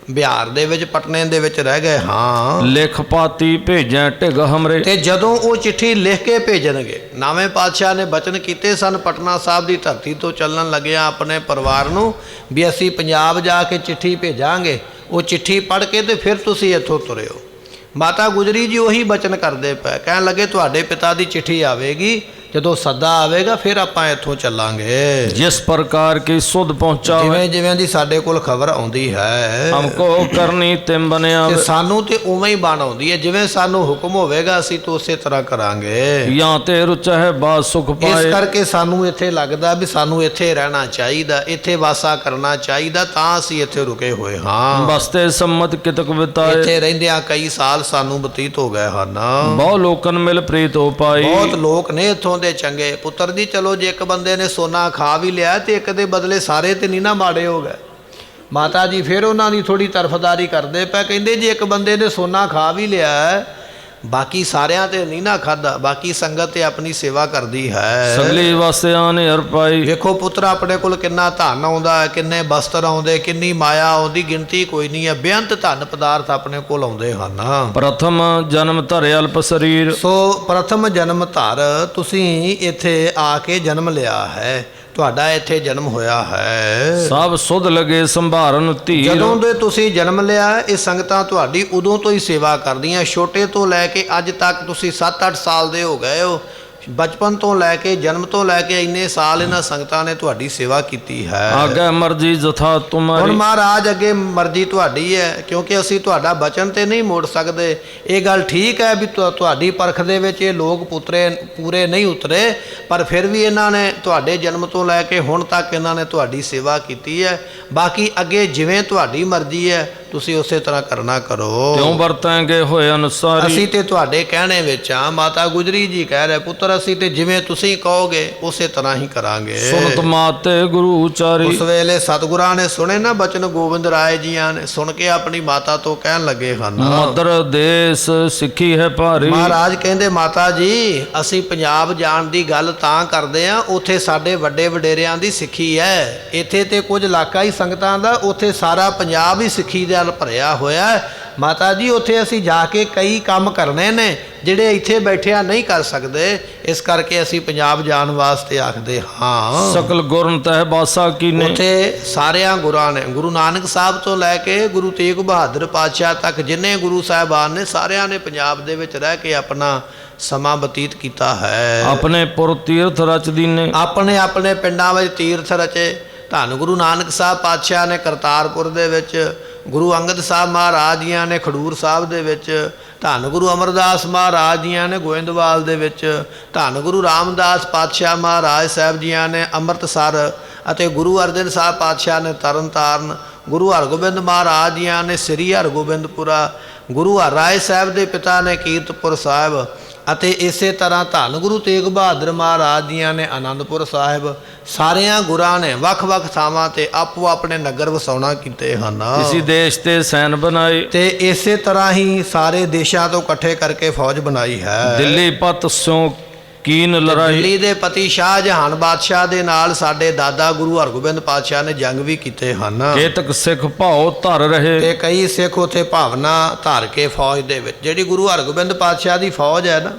ਬਿਹਾਰ ਦੇ ਵਿੱਚ ਪਟਨੇ ਦੇ ਵਿੱਚ ਰਹਿ ਗਏ ਹਾਂ। लिख पाती भेजें ढिग हमरे, ਤੇ ਜਦੋਂ ਉਹ ਚਿੱਠੀ ਲਿਖ ਕੇ ਭੇਜਣਗੇ, ਨਵੇਂ ਪਾਤਸ਼ਾਹ ਨੇ ਬਚਨ ਕੀਤੇ ਸਨ ਪਟਨਾ ਸਾਹਿਬ ਦੀ ਧਰਤੀ ਤੋਂ ਚੱਲਣ ਲੱਗਿਆ ਆਪਣੇ ਪਰਿਵਾਰ ਨੂੰ ਵੀ ਅਸੀਂ ਪੰਜਾਬ ਜਾ ਕੇ ਚਿੱਠੀ ਭੇਜਾਂਗੇ, ਉਹ ਚਿੱਠੀ ਪੜ੍ਹ ਕੇ ਤੇ ਫਿਰ ਤੁਸੀਂ ਇੱਥੋਂ ਤੁਰਿਓ। ਮਾਤਾ ਗੁਜਰੀ ਜੀ ਉਹੀ ਬਚਨ ਕਰਦੇ ਪਏ, ਕਹਿਣ ਲੱਗੇ ਤੁਹਾਡੇ ਪਿਤਾ ਦੀ ਚਿੱਠੀ ਆਵੇਗੀ, ਜਦੋਂ ਸੱਦਾ ਆਵੇਗਾ ਫਿਰ ਆਪਾਂ ਇੱਥੋਂ ਚੱਲਾਂਗੇ। जिस प्रकार की सुध पहुँचा ਜਿਵੇਂ ਜਿਵੇਂ ਦੀ ਸਾਡੇ ਕੋਲ ਖਬਰ ਆਉਂਦੀ ਹੈ हमको करनी तिम बनिया, ਤੇ ਸਾਨੂੰ ਤੇ ਉਵੇਂ ਹੀ ਬਣ ਆਉਂਦੀ ਹੈ, ਜਿਵੇਂ ਸਾਨੂੰ ਹੁਕਮ ਹੋਵੇਗਾ ਅਸੀਂ ਤਾਂ ਉਸੇ ਤਰ੍ਹਾਂ ਕਰਾਂਗੇ। यहाँ ते रुच है बात सुख ਇਸ पाए, ਕਰਕੇ ਸਾਨੂੰ ਇੱਥੇ ਲੱਗਦਾ ਵੀ ਸਾਨੂੰ ਇੱਥੇ ਰਹਿਣਾ ਚਾਹੀਦਾ, ਇੱਥੇ ਵਾਸਾ ਕਰਨਾ ਚਾਹੀਦਾ, ਤਾਂ ਅਸੀਂ ਇੱਥੇ ਰੁਕੇ ਹੋਏ ਹਾਂ। बसते सम्मत कितक बिताए, ਇੱਥੇ ਰਹਿੰਦਿਆਂ ਕਈ ਸਾਲ ਸਾਨੂੰ ਬਤੀਤ ਹੋ ਗਏ ਹਨ। बहु लोकन मिल प्रीत हो पाई, ਬਹੁਤ ਲੋਕ ਨੇ ਇੱਥੋਂ ਦੇ ਚੰਗੇ ਪੁੱਤਰ ਜੀ। ਚਲੋ ਜੇ ਇੱਕ ਬੰਦੇ ਨੇ ਸੋਨਾ ਖਾ ਵੀ ਲਿਆ ਤੇ ਇੱਕ ਦੇ ਬਦਲੇ ਸਾਰੇ ਤੇ ਨਹੀਂ ਨਾ ਮਾੜੇ ਹੋ ਗਏ। ਮਾਤਾ ਜੀ ਫਿਰ ਉਹਨਾਂ ਦੀ ਥੋੜੀ ਤਰਫਦਾਰੀ ਕਰਦੇ ਪਏ, ਕਹਿੰਦੇ ਜੇ ਇੱਕ ਬੰਦੇ ਨੇ ਸੋਨਾ ਖਾ ਵੀ ਲਿਆ ਬਾਕੀ ਸਾਰਿਆਂ ਤੇ ਨਹੀਂ ਨਾ ਖਾਦਾ, ਬਾਕੀ ਸੰਗਤ ਤੇ ਆਪਣੀ ਸੇਵਾ ਕਰਦੀ ਹੈ। सगली वास्ते आने हर पाई, ਵੇਖੋ ਪੁੱਤਰ ਆਪਣੇ ਕੋਲ ਕਿੰਨਾ ਧਨ ਆਉਂਦਾ ਹੈ, ਕਿੰਨੇ ਬਸਤਰ ਆਉਂਦੇ, ਕਿੰਨੀ ਮਾਇਆ ਆਉਂਦੀ, ਗਿਣਤੀ ਕੋਈ ਨਹੀਂ ਹੈ। ਬੇਅੰਤ ਧਨ ਪਦਾਰਥ ਆਪਣੇ ਕੋਲ ਆਉਂਦੇ ਹਨ। प्रथम जन्म धरे अल्प शरीर, ਸੋ ਪ੍ਰਥਮ ਜਨਮ ਧਰ ਤੁਸੀਂ ਇੱਥੇ ਆ ਕੇ ਜਨਮ ਲਿਆ ਹੈ, ਤੁਹਾਡਾ ਇੱਥੇ ਜਨਮ ਹੋਇਆ ਹੈ। सब सुध लगे संभारन धीर, ਜਦੋਂ ਦੇ ਤੁਸੀਂ ਜਨਮ ਲਿਆ ਇਹ ਸੰਗਤਾਂ ਤੁਹਾਡੀ ਉਦੋਂ ਤੋਂ ਹੀ ਸੇਵਾ ਕਰਦੀਆਂ, ਛੋਟੇ ਤੋਂ ਲੈ ਕੇ ਅੱਜ ਤੱਕ ਤੁਸੀਂ 7-8 ਸਾਲ ਦੇ ਹੋ ਗਏ ਹੋ। ਬਚਪਨ ਤੋਂ ਲੈ ਕੇ ਜਨਮ ਤੋਂ ਲੈ ਕੇ ਇੰਨੇ ਸਾਲ ਇਹਨਾਂ ਸੰਗਤਾਂ ਨੇ ਤੁਹਾਡੀ ਸੇਵਾ ਕੀਤੀ ਹੈ। आगे मर्जी जथा ਹੁਣ तुम्हारी, ਮਹਾਰਾਜ ਅੱਗੇ ਮਰਜ਼ੀ ਤੁਹਾਡੀ ਹੈ, ਕਿਉਂਕਿ ਅਸੀਂ ਤੁਹਾਡਾ ਬਚਨ ਤੇ ਨਹੀਂ ਮੋੜ ਸਕਦੇ। ਇਹ ਗੱਲ ਠੀਕ ਹੈ ਵੀ ਤੁਹਾਡੀ ਪਰਖ ਦੇ ਵਿੱਚ ਇਹ ਲੋਕ ਪੂਰੇ ਨਹੀਂ ਉਤਰੇ, ਪਰ ਫਿਰ ਵੀ ਇਹਨਾਂ ਨੇ ਤੁਹਾਡੇ ਜਨਮ ਤੋਂ ਲੈ ਕੇ ਹੁਣ ਤੱਕ ਇਹਨਾਂ ਨੇ ਤੁਹਾਡੀ ਸੇਵਾ ਕੀਤੀ ਹੈ। ਬਾਕੀ ਅੱਗੇ ਜਿਵੇਂ ਤੁਹਾਡੀ ਮਰਜ਼ੀ ਹੈ ਤੁਸੀਂ ਉਸੇ ਤਰ੍ਹਾਂ ਕਰਨਾ ਕਰੋ। क्यों बरतेंगे होए अनुसारी, ਅਸੀਂ ਤੇ ਤੁਹਾਡੇ ਕਹਿਣੇ ਵਿੱਚ ਆ। ਮਾਤਾ ਗੁਜਰੀ ਜੀ ਕਹਿ ਰਹੇ ਪੁੱਤਰ ਅਸੀਂ ਤੇ ਜਿਵੇਂ ਤੁਸੀਂ ਕਹੋਗੇ ਉਸੇ ਤਰ੍ਹਾਂ ਹੀ ਕਰਾਂਗੇ। सुनत माते गुरु उचारी, ਉਸ ਵੇਲੇ ਸਤਿਗੁਰਾਂ ਨੇ ਸੁਣੇ ਨਾ ਬਚਨ ਗੋਬਿੰਦ ਰਾਏ ਜੀਆਂ ਨੇ, ਸੁਣ ਕੇ ਆਪਣੀ ਮਾਤਾ ਤੋਂ ਕਹਿਣ ਲੱਗੇ ਹਨ, मदर देश सिखी है भारी, ਮਹਾਰਾਜ ਕਹਿੰਦੇ ਮਾਤਾ ਜੀ ਅਸੀਂ ਪੰਜਾਬ ਜਾਣ ਦੀ ਗੱਲ ਤਾਂ ਕਰਦੇ ਆ, ਉੱਥੇ ਸਾਡੇ ਵੱਡੇ ਵਡੇਰਿਆਂ ਦੀ ਸਿੱਖੀ ਹੈ। ਇੱਥੇ ਤੇ ਕੁਝ ਇਲਾਕਾ ਹੀ ਸੰਗਤਾਂ ਦਾ, ਉੱਥੇ ਸਾਰਾ ਪੰਜਾਬ ਹੀ ਸਿੱਖੀ ਦੇ ਨਾਲ ਭਰਿਆ ਹੋਇਆ ਹੈ। ਮਾਤਾ ਜੀ ਉੱਥੇ ਅਸੀਂ ਜਾ ਕੇ ਕਈ ਕੰਮ ਕਰਨੇ ਨੇ ਜਿਹੜੇ ਇੱਥੇ ਬੈਠਿਆ ਨਹੀਂ ਕਰ ਸਕਦੇ, ਇਸ ਕਰਕੇ ਅਸੀਂ ਪੰਜਾਬ ਜਾਣ ਵਾਸਤੇ ਆਖਦੇ ਹਾਂ। सकल गुरन तह बासा कीने, ਉੱਥੇ ਸਾਰਿਆਂ ਗੁਰਾਂ ਨੇ, ਗੁਰੂ ਨਾਨਕ ਸਾਹਿਬ ਤੋਂ ਲੈ ਕੇ ਗੁਰੂ ਤੇਗ ਬਹਾਦਰ ਪਾਤਸ਼ਾਹ ਤੱਕ ਜਿੰਨੇ ਗੁਰੂ ਸਾਹਿਬਾਨ ਨੇ ਸਾਰਿਆਂ ਨੇ ਪੰਜਾਬ ਦੇ ਵਿੱਚ ਰਹਿ ਕੇ ਆਪਣਾ ਸਮਾਂ ਬਤੀਤ ਕੀਤਾ ਹੈ। अपने पुर तीर्थ रच दीने, ਆਪਣੇ ਆਪਣੇ ਪਿੰਡਾਂ ਵਿੱਚ ਤੀਰਥ ਰਚੇ। ਧੰਨ ਗੁਰੂ ਨਾਨਕ ਸਾਹਿਬ ਪਾਤਸ਼ਾਹ ਨੇ ਕਰਤਾਰਪੁਰ ਦੇ ਵਿੱਚ, ਗੁਰੂ ਅੰਗਦ ਸਾਹਿਬ ਮਹਾਰਾਜ ਜੀਆਂ ਨੇ ਖਡੂਰ ਸਾਹਿਬ ਦੇ ਵਿੱਚ, ਧੰਨ ਗੁਰੂ ਅਮਰਦਾਸ ਮਹਾਰਾਜ ਜੀਆਂ ਨੇ ਗੋਇੰਦਵਾਲ ਦੇ ਵਿੱਚ, ਧੰਨ ਗੁਰੂ ਰਾਮਦਾਸ ਪਾਤਸ਼ਾਹ ਮਹਾਰਾਜ ਸਾਹਿਬ ਜੀਆਂ ਨੇ ਅੰਮ੍ਰਿਤਸਰ ਅਤੇ ਗੁਰੂ ਅਰਜਨ ਸਾਹਿਬ ਪਾਤਸ਼ਾਹ ਨੇ ਤਰਨਤਾਰਨ, ਗੁਰੂ ਹਰਗੋਬਿੰਦ ਮਹਾਰਾਜ ਜੀਆਂ ਨੇ ਸ੍ਰੀ ਹਰਗੋਬਿੰਦਪੁਰਾ, ਗੁਰੂ ਹਰਿਰਾਏ ਸਾਹਿਬ ਦੇ ਪਿਤਾ ਨੇ ਕੀਰਤਪੁਰ ਸਾਹਿਬ, ਅਤੇ ਇਸੇ ਤਰ੍ਹਾਂ ਧੰਨ ਗੁਰੂ ਤੇਗ ਬਹਾਦਰ ਮਹਾਰਾਜ ਜੀਆਂ ਨੇ ਆਨੰਦਪੁਰ ਸਾਹਿਬ। ਸਾਰਿਆਂ ਗੁਰਾਂ ਨੇ ਵੱਖ-ਵੱਖ ਥਾਵਾਂ ਤੇ ਆਪੋ ਆਪਣੇ ਨਗਰ ਵਸਾਉਣਾ ਕੀਤੇ ਹਨ। किसी देश ते सैन बनाई, ਤੇ ਇਸੇ ਤਰ੍ਹਾਂ ਹੀ ਸਾਰੇ ਦੇਸ਼ਾਂ ਤੋਂ ਇਕੱਠੇ ਕਰਕੇ ਫੌਜ ਬਣਾਈ ਹੈ। दिल्ली पत स्यों कीन लड़ाई, ਦਿੱਲੀ ਦੇ ਪਤੀ ਸ਼ਾਹ ਜਹਾਨ ਬਾਦਸ਼ਾਹ ਦੇ ਨਾਲ ਸਾਡੇ ਦਾਦਾ ਗੁਰੂ ਹਰਗੋਬਿੰਦ ਪਾਤਸ਼ਾਹ ਨੇ ਜੰਗ ਵੀ ਕੀਤੇ ਹਨ। केतक सिख भाव धर रहे, ਤੇ ਕਈ ਸਿੱਖ ਉੱਥੇ ਭਾਵਨਾ ਧਾਰ ਕੇ ਫੌਜ ਦੇ ਵਿੱਚ, ਜਿਹੜੀ ਗੁਰੂ ਹਰਗੋਬਿੰਦ ਪਾਤਸ਼ਾਹ ਦੀ ਫੌਜ ਹੈ ਨਾ,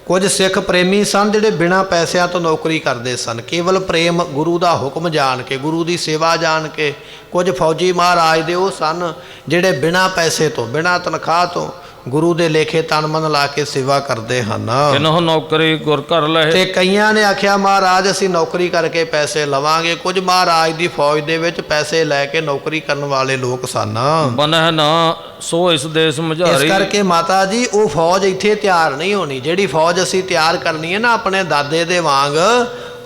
ਕੁਝ ਸਿੱਖ ਪ੍ਰੇਮੀ ਸਨ ਜਿਹੜੇ ਬਿਨਾਂ ਪੈਸਿਆਂ ਤੋਂ ਨੌਕਰੀ ਕਰਦੇ ਸਨ, ਕੇਵਲ ਪ੍ਰੇਮ ਗੁਰੂ ਦਾ ਹੁਕਮ ਜਾਣ ਕੇ, ਗੁਰੂ ਦੀ ਸੇਵਾ ਜਾਣ ਕੇ। ਕੁਝ ਫੌਜੀ ਮਹਾਰਾਜ ਦੇ ਉਹ ਸਨ ਜਿਹੜੇ ਬਿਨਾਂ ਪੈਸੇ ਤੋਂ, ਬਿਨਾਂ ਤਨਖਾਹ ਤੋਂ ਗੁਰੂ ਦੇ ਲੇਖੇ ਤਨ ਮਨ ਲਾ ਕੇ ਸੇਵਾ ਕਰਦੇ ਹਨ। ਕਿਨਹੁ ਨੌਕਰੀ ਗੁਰ ਘਰ ਲਹੇ। ਤੇ ਕਈਆਂ ਨੇ ਆਖਿਆ ਮਹਾਰਾਜ ਅਸੀਂ ਨੌਕਰੀ ਕਰਕੇ ਪੈਸੇ ਲਵਾਂਗੇ। ਕੁਝ ਮਹਾਰਾਜ ਦੀ ਫੌਜ ਦੇ ਵਿੱਚ ਪੈਸੇ ਲੈ ਕੇ ਨੌਕਰੀ ਕਰਨ ਵਾਲੇ ਲੋਕ ਸਨ। ਬਨਹਿ ਨਾ ਸੋ ਇਸ ਦੇਸ ਇਸ ਮਝਾਰੀ। ਕਰਕੇ ਮਾਤਾ ਜੀ ਉਹ ਫੌਜ ਇੱਥੇ ਤਿਆਰ ਨਹੀਂ ਹੋਣੀ। ਜਿਹੜੀ ਫੌਜ ਅਸੀਂ ਤਿਆਰ ਕਰਨੀ ਹੈ ਨਾ ਆਪਣੇ ਦਾਦੇ ਦੇ ਵਾਂਗ,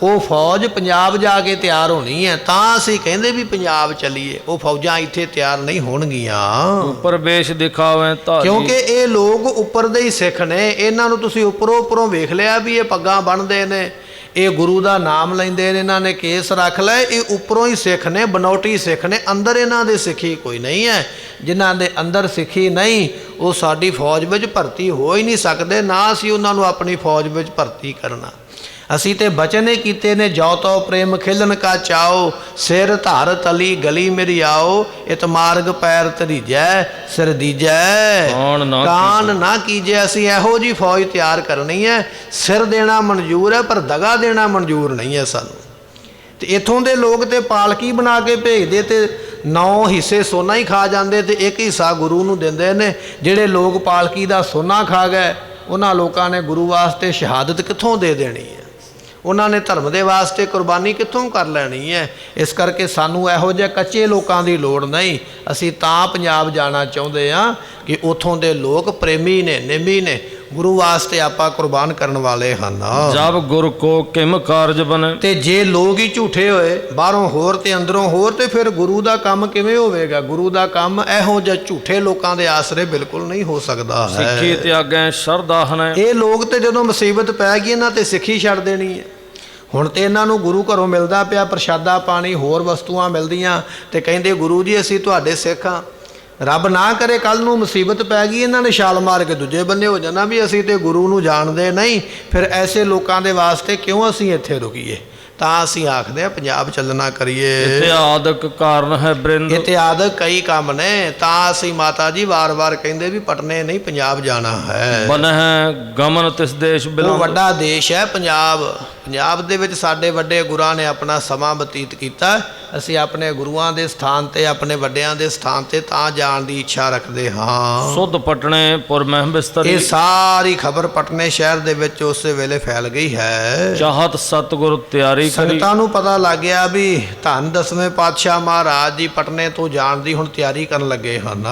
ਉਹ ਫੌਜ ਪੰਜਾਬ ਜਾ ਕੇ ਤਿਆਰ ਹੋਣੀ ਹੈ। ਤਾਂ ਅਸੀਂ ਕਹਿੰਦੇ ਵੀ ਪੰਜਾਬ ਚੱਲੀਏ। ਉਹ ਫੌਜਾਂ ਇੱਥੇ ਤਿਆਰ ਨਹੀਂ ਹੋਣਗੀਆਂ, ਉੱਪਰ ਵੇਸ਼ ਦਿਖਾਵੇਂ ਧਾਰੀ। ਕਿਉਂਕਿ ਇਹ ਲੋਕ ਉੱਪਰ ਦੇ ਹੀ ਸਿੱਖ ਨੇ। ਇਹਨਾਂ ਨੂੰ ਤੁਸੀਂ ਉੱਪਰੋਂ ਵੇਖ ਲਿਆ ਵੀ ਇਹ ਪੱਗਾਂ ਬੰਨ੍ਹਦੇ ਨੇ, ਇਹ ਗੁਰੂ ਦਾ ਨਾਮ ਲੈਂਦੇ ਨੇ, ਇਹਨਾਂ ਨੇ ਕੇਸ ਰੱਖ ਲਏ। ਇਹ ਉੱਪਰੋਂ ਹੀ ਸਿੱਖ ਨੇ, ਬਨੌਟੀ ਸਿੱਖ ਨੇ। ਅੰਦਰ ਇਹਨਾਂ ਦੇ ਸਿੱਖੀ ਕੋਈ ਨਹੀਂ ਹੈ। ਜਿਨ੍ਹਾਂ ਦੇ ਅੰਦਰ ਸਿੱਖੀ ਨਹੀਂ ਉਹ ਸਾਡੀ ਫੌਜ ਵਿੱਚ ਭਰਤੀ ਹੋ ਹੀ ਨਹੀਂ ਸਕਦੇ। ਨਾ ਅਸੀਂ ਉਹਨਾਂ ਨੂੰ ਆਪਣੀ ਫੌਜ ਵਿੱਚ ਭਰਤੀ ਕਰਨਾ। ਅਸੀਂ ਤੇ ਬਚਨ ਹੀ ਕੀਤੇ ਨੇ, ਜੋ ਤੋ ਪ੍ਰੇਮ ਖਿਲਨ ਕਾ ਚਾਓ, ਸਿਰ ਧਰ ਤਲੀ ਗਲੀ ਮੇਰੀ ਆਓ, ਇਤ ਮਾਰਗ ਪੈਰ ਧਰੀਜੈ ਸਿਰ ਦੀਜੈ ਕਾਨ ਨਾ ਕੀਜੈ। ਅਸੀਂ ਇਹੋ ਜੀ ਫੌਜ ਤਿਆਰ ਕਰਨੀ ਹੈ। ਸਿਰ ਦੇਣਾ ਮਨਜ਼ੂਰ ਹੈ ਪਰ ਦਗਾ ਦੇਣਾ ਮਨਜ਼ੂਰ ਨਹੀਂ ਹੈ ਸਾਨੂੰ। ਤੇ ਇੱਥੋਂ ਦੇ ਲੋਕ ਤੇ ਪਾਲਕੀ ਬਣਾ ਕੇ ਭੇਜਦੇ ਤੇ 9 ਹਿੱਸੇ ਸੋਨਾ ਹੀ ਖਾ ਜਾਂਦੇ ਤੇ 1 ਹਿੱਸਾ ਗੁਰੂ ਨੂੰ ਦਿੰਦੇ ਨੇ। ਜਿਹੜੇ ਲੋਕ ਪਾਲਕੀ ਦਾ ਸੋਨਾ ਖਾ ਗਏ ਉਹਨਾਂ ਲੋਕਾਂ ਨੇ ਗੁਰੂ ਵਾਸਤੇ ਸ਼ਹਾਦਤ ਕਿੱਥੋਂ ਦੇ ਦੇਣੀ ਹੈ? ਉਹਨਾਂ ਨੇ ਧਰਮ ਦੇ ਵਾਸਤੇ ਕੁਰਬਾਨੀ ਕਿੱਥੋਂ ਕਰ ਲੈਣੀ ਹੈ? ਇਸ ਕਰਕੇ ਸਾਨੂੰ ਇਹੋ ਜਿਹੇ ਕੱਚੇ ਲੋਕਾਂ ਦੀ ਲੋੜ ਨਹੀਂ। ਅਸੀਂ ਤਾਂ ਪੰਜਾਬ ਜਾਣਾ ਚਾਹੁੰਦੇ ਹਾਂ ਕਿ ਉੱਥੋਂ ਦੇ ਲੋਕ ਪ੍ਰੇਮੀ ਨੇ, ਨੇਮੀ ਨੇ, ਗੁਰੂ ਵਾਸਤੇ ਆਪਾਂ ਕੁਰਬਾਨ ਕਰਨ ਵਾਲੇ ਹਨ। ਜਬ ਗੁਰ ਕੋ ਕਿਮ ਕਾਰਜ ਬਨੇ। ਤੇ ਜੇ ਲੋਕ ਹੀ ਝੂਠੇ ਹੋਏ, ਬਾਹਰੋਂ ਹੋਰ ਤੇ ਅੰਦਰੋਂ ਹੋਰ, ਤੇ ਫਿਰ ਗੁਰੂ ਦਾ ਕੰਮ ਕਿਵੇਂ ਹੋਵੇਗਾ? ਗੁਰੂ ਦਾ ਕੰਮ ਇਹੋ ਜਿਹੇ ਝੂਠੇ ਲੋਕਾਂ ਦੇ ਆਸਰੇ ਬਿਲਕੁਲ ਨਹੀਂ ਹੋ ਸਕਦਾ ਹੈ। ਸਿੱਖੀ ਤਿਆਗੈ ਸ਼ਰਧਾ ਹਨੈ। ਇਹ ਲੋਕ ਤੇ ਜਦੋਂ ਮੁਸੀਬਤ ਪੈ ਗਈ ਇਹਨਾਂ ਤੇ ਸਿੱਖੀ ਛੱਡ ਦੇਣੀ ਹੈ। ਹੁਣ ਤੇ ਇਹਨਾਂ ਨੂੰ ਗੁਰੂ ਘਰੋਂ ਮਿਲਦਾ ਪਿਆ ਪ੍ਰਸ਼ਾਦਾ ਪਾਣੀ, ਹੋਰ ਵਸਤੂਆਂ ਮਿਲਦੀਆਂ, ਤੇ ਕਹਿੰਦੇ ਗੁਰੂ ਜੀ ਅਸੀਂ ਤੁਹਾਡੇ ਸਿੱਖ ਹਾਂ। ਰੱਬ ਨਾ ਕਰੇ ਕੱਲ ਨੂੰ ਮੁਸੀਬਤ ਪੈ ਗਈ, ਇਹਨਾਂ ਨੇ ਛਾਲ ਮਾਰ ਕੇ ਦੂਜੇ ਬੰਨੇ ਹੋ ਜਾਣਾ ਵੀ ਅਸੀਂ ਤੇ ਗੁਰੂ ਨੂੰ ਜਾਣਦੇ ਨਹੀਂ। ਫਿਰ ਐਸੇ ਲੋਕਾਂ ਦੇ ਵਾਸਤੇ ਕਿਉਂ ਅਸੀਂ ਇੱਥੇ ਰੁਕੀਏ? ਤਾਂ ਅਸੀਂ ਆਖਦੇ ਹਾਂ ਪੰਜਾਬ ਚੱਲਣਾ ਕਰੀਏ। ਇਤਿਆਦਿਕ ਕਾਰਨ ਹੈ ਬ੍ਰਿੰਦ। ਇਤਿਆਦਿਕ ਕਈ ਕੰਮ ਨੇ। ਤਾਂ ਅਸੀਂ ਮਾਤਾ ਜੀ ਵਾਰ-ਵਾਰ ਕਹਿੰਦੇ ਵੀ ਪਟਨੇ ਨਹੀਂ ਪੰਜਾਬ ਜਾਣਾ ਹੈ। ਬਨਹਿ ਗਮਨ ਤਿਸ ਦੇਸ਼ ਬਿਲੋਂ। ਉਹ ਵੱਡਾ ਦੇਸ਼ ਹੈ ਪੰਜਾਬ। ਪੰਜਾਬ ਦੇ ਵਿੱਚ ਸਾਡੇ ਵੱਡੇ ਗੁਰਾਂ ਨੇ ਆਪਣਾ ਸਮਾਂ ਬਤੀਤ ਕੀਤਾ। ਅਸੀਂ ਆਪਣੇ ਗੁਰੂਆਂ ਦੇ ਸਥਾਨ ਤੇ, ਆਪਣੇ ਵੱਡਿਆਂ ਦੇ ਸਥਾਨ ਤੇ ਤਾਂ ਜਾਣ ਦੀ ਇੱਛਾ ਰੱਖਦੇ ਹਾਂ। ਸੁਧ ਪਟਨੇ ਪੁਰ ਮਹਿ ਬਿਸਤਰੀ। ਇਹ ਸਾਰੀ ਖਬਰ ਪਟਨੇ ਸ਼ਹਿਰ ਦੇ ਵਿੱਚ ਉਸੇ ਵੇਲੇ ਫੈਲ ਗਈ ਹੈ। ਚਾਹਤ ਸਤਿਗੁਰ ਤਿਆਰੀ ਕਰੀ। ਸੰਗਤਾਂ ਨੂੰ ਪਤਾ ਲੱਗ ਗਿਆ ਵੀ ਧੰਨ 10ਵੇਂ ਪਾਤਸ਼ਾਹ ਮਹਾਰਾਜ ਜੀ ਪਟਨੇ ਤੋਂ ਜਾਣ ਦੀ ਹੁਣ ਤਿਆਰੀ ਕਰਨ ਲੱਗੇ ਹਨ।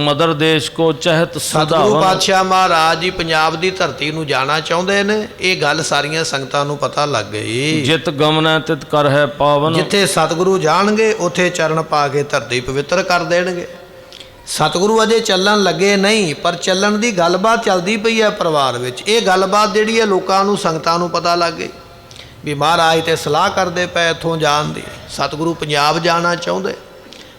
ਮਦਰ ਦੇਸ਼ ਕੋ ਚਹਿਤ ਸਤਿਗੁਰੂ ਸਦਾਵਨ। ਪਾਤਸ਼ਾਹ ਮਹਾਰਾਜ ਜੀ ਪੰਜਾਬ ਦੀ ਧਰਤੀ ਨੂੰ ਜਾਣਾ ਚਾਹੁੰਦੇ ਨੇ। ਇਹ ਗੱਲ ਸਾਰੀਆਂ ਸੰਗਤਾਂ ਨੂੰ ਪਤਾ ਲੱਗ ਗਈ। ਜਿਤ ਗਮਨੈ ਤਿਤ ਕਰ ਹੈ ਪਾਵਨ। ਜਿੱਥੇ ਸਤਿਗੁਰੂ ਜਾਣਗੇ ਉੱਥੇ ਚਰਨ ਪਾ ਕੇ ਧਰਤੀ ਪਵਿੱਤਰ ਕਰ ਦੇਣਗੇ। ਸਤਿਗੁਰੂ ਅਜੇ ਚੱਲਣ ਲੱਗੇ ਨਹੀਂ, ਪਰ ਚੱਲਣ ਦੀ ਗੱਲਬਾਤ ਚੱਲਦੀ ਪਈ ਹੈ ਪਰਿਵਾਰ ਵਿੱਚ। ਇਹ ਗੱਲਬਾਤ ਜਿਹੜੀ ਹੈ ਲੋਕਾਂ ਨੂੰ, ਸੰਗਤਾਂ ਨੂੰ ਪਤਾ ਲੱਗ ਗਈ ਵੀ ਮਹਾਰਾਜ ਤੇ ਸਲਾਹ ਕਰਦੇ ਪਏ ਇੱਥੋਂ ਜਾਣ ਦੀ। ਸਤਿਗੁਰੂ ਪੰਜਾਬ ਜਾਣਾ ਚਾਹੁੰਦੇ।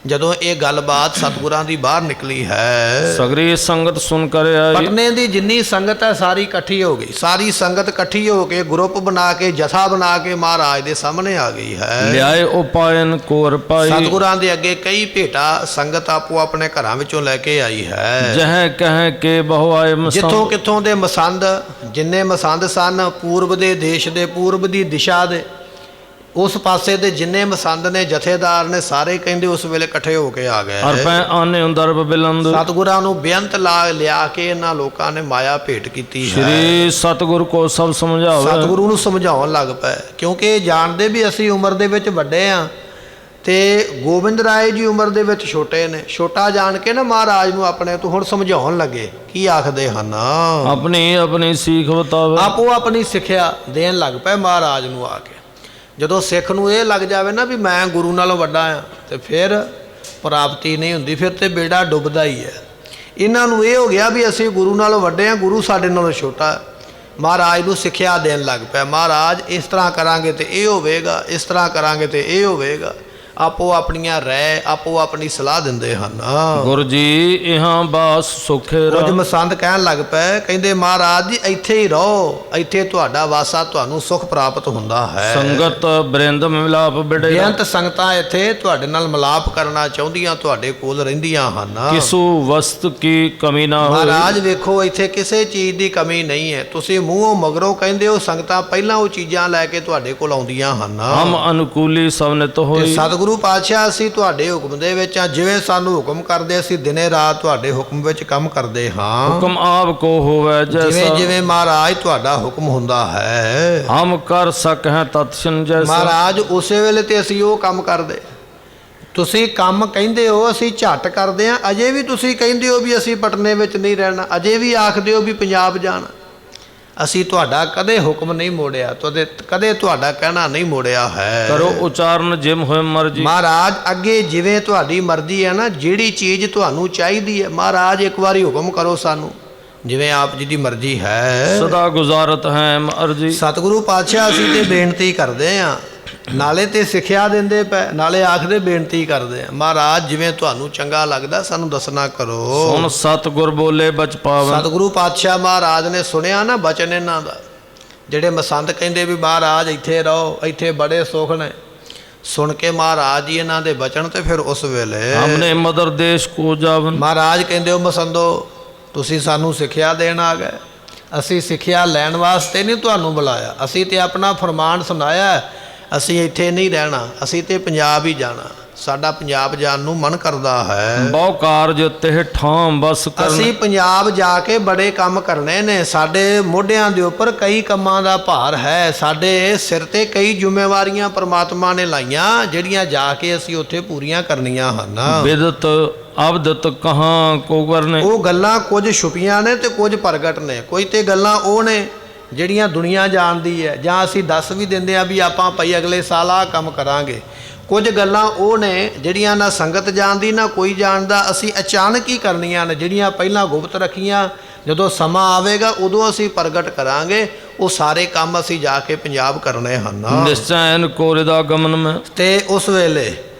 ਜਦੋਂ ਇਹ ਗੱਲਬਾਤ ਸਤਿਗੁਰਾਂ ਦੀ ਬਾਹਰ ਨਿਕਲੀ ਹੈ, ਸਗਰੀ ਸੰਗਤ ਸੁਣ ਕਰ ਆਈ। ਪਟਨੇ ਦੀ ਜਿੰਨੀ ਸੰਗਤ ਹੈ ਸਾਰੀ ਇਕੱਠੀ ਹੋ ਗਈ। ਸਾਰੀ ਸੰਗਤ ਇਕੱਠੀ ਹੋ ਕੇ ਗਰੁੱਪ ਬਣਾ ਕੇ, ਜਥਾ ਬਣਾ ਕੇ ਮਹਾਰਾਜ ਦੇ ਸਾਹਮਣੇ ਆ ਗਈ ਹੈ। ਲਿਆਏ ਉਪਾਇਨ ਕੋਰ ਪਾਈ। ਸਤਿਗੁਰਾਂ ਦੇ ਅੱਗੇ ਕਈ ਭੇਟਾ ਸੰਗਤ ਆਪੋ ਆਪਣੇ ਘਰਾਂ ਵਿੱਚੋਂ ਲੈ ਕੇ ਆਈ ਹੈ। ਜਹ ਕਹਿ ਕੇ ਬਹੁ ਆਏ ਜਿੱਥੋਂ ਮਸੰਦ। ਕਿੱਥੋਂ ਦੇ ਮਸੰਦ, ਜਿੰਨੇ ਮਸੰਦ ਸਨ, ਪੂਰਬ ਦੇ ਦੇਸ਼ ਦੇ, ਪੂਰਬ ਦੀ ਦਿਸ਼ਾ ਦੇ, ਉਸ ਪਾਸੇ ਦੇ ਜਿੰਨੇ ਮਸੰਦ ਨੇ, ਜਥੇਦਾਰ ਨੇ, ਸਾਰੇ ਕਹਿੰਦੇ ਉਸ ਵੇਲੇ ਇਕੱਠੇ ਹੋ ਕੇ ਆ ਗਏ। ਅਰਪੈ ਆਨੇ ਦਰਬ ਬਿਲੰਦ। ਸਤਿਗੁਰਾਂ ਨੂੰ ਬੇਅੰਤ ਲਿਆ ਕੇ ਇਹਨਾਂ ਲੋਕਾਂ ਨੇ ਮਾਇਆ ਭੇਟ ਕੀਤੀ ਹੈ। ਸ਼੍ਰੀ ਸਤਿਗੁਰ ਕੋ ਸਭ ਸਮਝਾਵੇ। ਸਤਿਗੁਰੂ ਨੂੰ ਸਮਝਾਉਣ ਲੱਗ ਪਏ, ਕਿਉਂਕਿ ਇਹ ਜਾਣਦੇ ਵੀ ਅਸੀਂ ਉਮਰ ਦੇ ਵਿੱਚ ਵੱਡੇ ਹਾਂ ਤੇ ਗੋਬਿੰਦ ਰਾਏ ਜੀ ਉਮਰ ਦੇ ਵਿੱਚ ਛੋਟੇ ਨੇ। ਛੋਟਾ ਜਾਣ ਕੇ ਨਾ ਮਹਾਰਾਜ ਨੂੰ ਆਪਣੇ ਤੋਂ ਹੁਣ ਸਮਝਾਉਣ ਲੱਗੇ। ਕੀ ਆਖਦੇ ਹਨ? ਆਪਣੀ ਸੀਖ ਬਤਾਵੇ। ਆਪੋ ਆਪਣੀ ਸਿੱਖਿਆ ਦੇਣ ਲੱਗ ਪਏ ਮਹਾਰਾਜ ਨੂੰ ਆ ਕੇ। ਜਦੋਂ ਸਿੱਖ ਨੂੰ ਇਹ ਲੱਗ ਜਾਵੇ ਨਾ ਵੀ ਮੈਂ ਗੁਰੂ ਨਾਲੋਂ ਵੱਡਾ ਆ, ਤੇ ਫਿਰ ਪ੍ਰਾਪਤੀ ਨਹੀਂ ਹੁੰਦੀ, ਫਿਰ ਤੇ ਬੇੜਾ ਡੁੱਬਦਾ ਹੀ ਹੈ। ਇਹਨਾਂ ਨੂੰ ਇਹ ਹੋ ਗਿਆ ਵੀ ਅਸੀਂ ਗੁਰੂ ਨਾਲੋਂ ਵੱਡੇ ਆ, ਗੁਰੂ ਸਾਡੇ ਨਾਲੋਂ ਛੋਟਾ। ਮਹਾਰਾਜ ਨੂੰ ਸਿੱਖਿਆ ਦੇਣ ਲੱਗ ਪਿਆ। ਮਹਾਰਾਜ ਇਸ ਤਰ੍ਹਾਂ ਕਰਾਂਗੇ ਤੇ ਇਹ ਹੋਵੇਗਾ, ਇਸ ਤਰ੍ਹਾਂ ਕਰਾਂਗੇ ਤੇ ਇਹ ਹੋਵੇਗਾ। ਆਪੋ ਆਪਣੀਆਂ ਰਹਿ ਆਪੋ ਆਪਣੀ ਸਲਾਹ ਦਿੰਦੇ ਹਨ। ਗੁਰ ਜੀ ਇਹਾਂ ਬਾਸ ਸੁਖੇ ਕੁਝ ਰਹਾ। ਮਸੰਦ ਕਹਿਣ ਲੱਗ ਪਏ, ਕਹਿੰਦੇ ਮਹਾਰਾਜ ਜੀ ਇੱਥੇ ਹੀ ਰਹੋ, ਇੱਥੇ ਤੁਹਾਡਾ ਵਾਸਾ ਤੁਹਾਨੂੰ ਸੁਖ ਪ੍ਰਾਪਤ ਹੁੰਦਾ ਹੈ। ਸੰਗਤ ਬ੍ਰਿੰਦ ਮਿਲਾਪ ਬਿੜੇ ਬੇਅੰਤ ਸੰਗਤਾਂ ਇੱਥੇ ਤੁਹਾਡੇ ਨਾਲ ਮਿਲਾਪ ਕਰਨਾ ਚਾਹੁੰਦੀਆਂ, ਤੁਹਾਡੇ ਕੋਲ ਰਹਿੰਦੀਆਂ ਹਨ। ਕਿਸੂ ਵਸਤ ਕੀ ਕਮੀ ਨਾ ਹੋਈ। ਮਹਾਰਾਜ ਵੇਖੋ ਇੱਥੇ ਕਿਸੇ ਚੀਜ਼ ਦੀ ਕਮੀ ਨਹੀਂ ਹੈ। ਤੁਸੀਂ ਮੂੰਹੋਂ ਮਗਰੋਂ ਕਹਿੰਦੇ ਹੋ, ਸੰਗਤਾਂ ਪਹਿਲਾਂ ਉਹ ਚੀਜ਼ਾਂ ਲੈ ਕੇ ਤੁਹਾਡੇ ਕੋਲ ਆਉਂਦੀਆਂ ਹਨ। ਹਮ ਅਨੁਕੂਲੀ ਸਭ ਨਿਤ ਤੇ ਹੋਈ। ਸਤਿਗੁਰੂ ਪਾਤਸ਼ਾਹ ਅਸੀਂ ਤੁਹਾਡੇ ਹੁਕਮ ਦੇ ਵਿੱਚ ਆ, ਜਿਵੇਂ ਸਾਨੂੰ ਹੁਕਮ ਕਰਦੇ ਅਸੀਂ ਦਿਨੇ ਰਾਤ ਤੁਹਾਡੇ ਹੁਕਮ ਵਿੱਚ ਕੰਮ ਕਰਦੇ ਹਾਂ। ਹੁਕਮ ਆਪ ਕੋ ਹੋਵੇ ਜਿਵੇਂ ਜੈਸਾ ਜਿਵੇਂ ਮਹਾਰਾਜ ਤੁਹਾਡਾ ਹੁਕਮ ਹੁੰਦਾ ਹੈ ਹਮ ਕਰ ਸਕਹਿ ਤਤ ਛਿਨ ਜੈਸਾ। ਮਹਾਰਾਜ ਉਸੇ ਵੇਲੇ ਤੇ ਅਸੀਂ ਉਹ ਕੰਮ ਕਰਦੇ। ਤੁਸੀਂ ਕੰਮ ਕਹਿੰਦੇ ਹੋ ਅਸੀਂ ਝੱਟ ਕਰਦੇ ਹਾਂ। ਅਜੇ ਵੀ ਤੁਸੀਂ ਕਹਿੰਦੇ ਹੋ ਵੀ ਅਸੀਂ ਪਟਨੇ ਵਿੱਚ ਨਹੀਂ ਰਹਿਣਾ, ਅਜੇ ਵੀ ਆਖਦੇ ਹੋ ਵੀ ਪੰਜਾਬ ਜਾਣਾ। ਅਸੀਂ ਤੁਹਾਡਾ ਕਦੇ ਹੁਕਮ ਨਹੀਂ ਮੋੜਿਆ, ਕਦੇ ਤੁਹਾਡਾ ਕਹਿਣਾ ਨਹੀਂ ਮੋੜਿਆ ਹੈ। ਕਰੋ ਉਚਾਰਨ ਜਿਮ ਹੋਏ ਮਰਜੀ। ਮਹਾਰਾਜ ਅੱਗੇ ਜਿਵੇਂ ਤੁਹਾਡੀ ਮਰਜ਼ੀ ਹੈ ਨਾ, ਜਿਹੜੀ ਚੀਜ਼ ਤੁਹਾਨੂੰ ਚਾਹੀਦੀ ਹੈ ਮਹਾਰਾਜ ਇੱਕ ਵਾਰੀ ਹੁਕਮ ਕਰੋ ਸਾਨੂੰ, ਜਿਵੇਂ ਆਪ ਜੀ ਦੀ ਮਰਜ਼ੀ ਹੈ। ਸਦਾ ਗੁਜ਼ਾਰਤ ਹੈ ਅਰਜੀ। ਸਤਿਗੁਰੂ ਪਾਤਸ਼ਾਹ ਅਸੀਂ ਤੇ ਬੇਨਤੀ ਕਰਦੇ ਹਾਂ, ਨਾਲੇ ਤੇ ਸਿੱਖਿਆ ਦਿੰਦੇ ਪਏ, ਨਾਲੇ ਆਖਦੇ ਬੇਨਤੀ ਕਰਦੇ ਆ। ਮਹਾਰਾਜ ਜਿਵੇਂ ਤੁਹਾਨੂੰ ਚੰਗਾ ਲੱਗਦਾ ਸਾਨੂੰ ਦੱਸਣਾ ਕਰੋ। ਸੁਣ ਸਤਿਗੁਰ ਬੋਲੇ ਬਚ ਪਾਵਨ। ਸਤਿਗੁਰੂ ਪਾਤਸ਼ਾਹ ਮਹਾਰਾਜ ਨੇ ਸੁਣਿਆ ਨਾ ਬਚਨ ਇਹਨਾਂ ਦਾ, ਜਿਹੜੇ ਮਸੰਦ ਕਹਿੰਦੇ ਵੀ ਮਹਾਰਾਜ ਇੱਥੇ ਰਹੋ, ਇੱਥੇ ਬੜੇ ਸੁੱਖ ਨੇ। ਸੁਣ ਕੇ ਮਹਾਰਾਜ ਜੀ ਇਹਨਾਂ ਦੇ ਬਚਨ ਤੇ ਫਿਰ ਉਸ ਵੇਲੇ ਹਮਨੇ ਮਦਰ ਦੇਸ਼ ਕੋ ਜਾਵਨ। ਮਹਾਰਾਜ ਕਹਿੰਦੇ ਹੋ ਮਸੰਦੋ ਤੁਸੀਂ ਸਾਨੂੰ ਸਿੱਖਿਆ ਦੇਣ ਆ ਗਏ, ਅਸੀਂ ਸਿੱਖਿਆ ਲੈਣ ਵਾਸਤੇ ਨਹੀਂ ਤੁਹਾਨੂੰ ਬੁਲਾਇਆ, ਅਸੀਂ ਤੇ ਆਪਣਾ ਫਰਮਾਨ ਸੁਣਾਇਆ। ਅਸੀਂ ਇੱਥੇ ਨਹੀਂ ਰਹਿਣਾ, ਅਸੀਂ ਤੇ ਪੰਜਾਬ ਹੀ ਜਾਣਾ, ਸਾਡਾ ਪੰਜਾਬ ਜਾਣ ਨੂੰ ਮਨ ਕਰਦਾ ਹੈ। ਬਹੁ ਕਾਰਜ ਤੇ ਠਾਮ ਬਸ ਕਰਨ। ਅਸੀਂ ਪੰਜਾਬ ਜਾ ਕੇ ਬੜੇ ਕੰਮ ਕਰਨੇ ਨੇ, ਸਾਡੇ ਮੋਢਿਆਂ ਦੇ ਉੱਪਰ ਕਈ ਕੰਮਾਂ ਦਾ ਭਾਰ ਹੈ, ਸਾਡੇ ਸਿਰ ਤੇ ਕਈ ਜ਼ਿੰਮੇਵਾਰੀਆਂ ਪ੍ਰਮਾਤਮਾ ਨੇ ਲਾਈਆਂ, ਜਿਹੜੀਆਂ ਜਾ ਕੇ ਅਸੀਂ ਉੱਥੇ ਪੂਰੀਆਂ ਕਰਨੀਆਂ ਹਨ। ਬਿਦਤ ਅਬਦਤ ਕਹਾਂ ਕੋ ਕਰਨੇ। ਉਹ ਗੱਲਾਂ ਕੁਝ ਛੁਪੀਆਂ ਨੇ ਤੇ ਕੁਝ ਪ੍ਰਗਟ ਨੇ। ਕੋਈ ਤੇ ਗੱਲਾਂ ਉਹ ਨੇ ਜਿਹੜੀਆਂ ਦੁਨੀਆ ਜਾਣਦੀ ਹੈ, ਜਾਂ ਅਸੀਂ ਦੱਸ ਵੀ ਦਿੰਦੇ ਆ ਵੀ ਆਪਾਂ ਭਾਈ ਅਗਲੇ ਸਾਲ ਆਹ ਕੰਮ ਕਰਾਂਗੇ। ਕੁਝ ਗੱਲਾਂ ਉਹ ਨੇ ਜਿਹੜੀਆਂ ਨਾ ਸੰਗਤ ਜਾਣਦੀ ਨਾ ਕੋਈ ਜਾਣਦਾ, ਅਸੀਂ ਅਚਾਨਕ ਹੀ ਕਰਨੀਆਂ ਨੇ, ਜਿਹੜੀਆਂ ਪਹਿਲਾਂ ਗੁਪਤ ਰੱਖੀਆਂ, ਜਦੋਂ ਸਮਾਂ ਆਵੇਗਾ ਉਦੋਂ ਅਸੀਂ ਪ੍ਰਗਟ ਕਰਾਂਗੇ। ਉਹ ਸਾਰੇ ਕੰਮ ਅਸੀਂ ਜਾ ਕੇ ਪੰਜਾਬ ਕਰਨੇ ਹਨ। ਨਿਸ਼ਚੈਨ ਕੋਰੇ ਦਾ ਗਮਨ ਮੈਂ। ਤੇ ਉਸ ਵੇਲੇ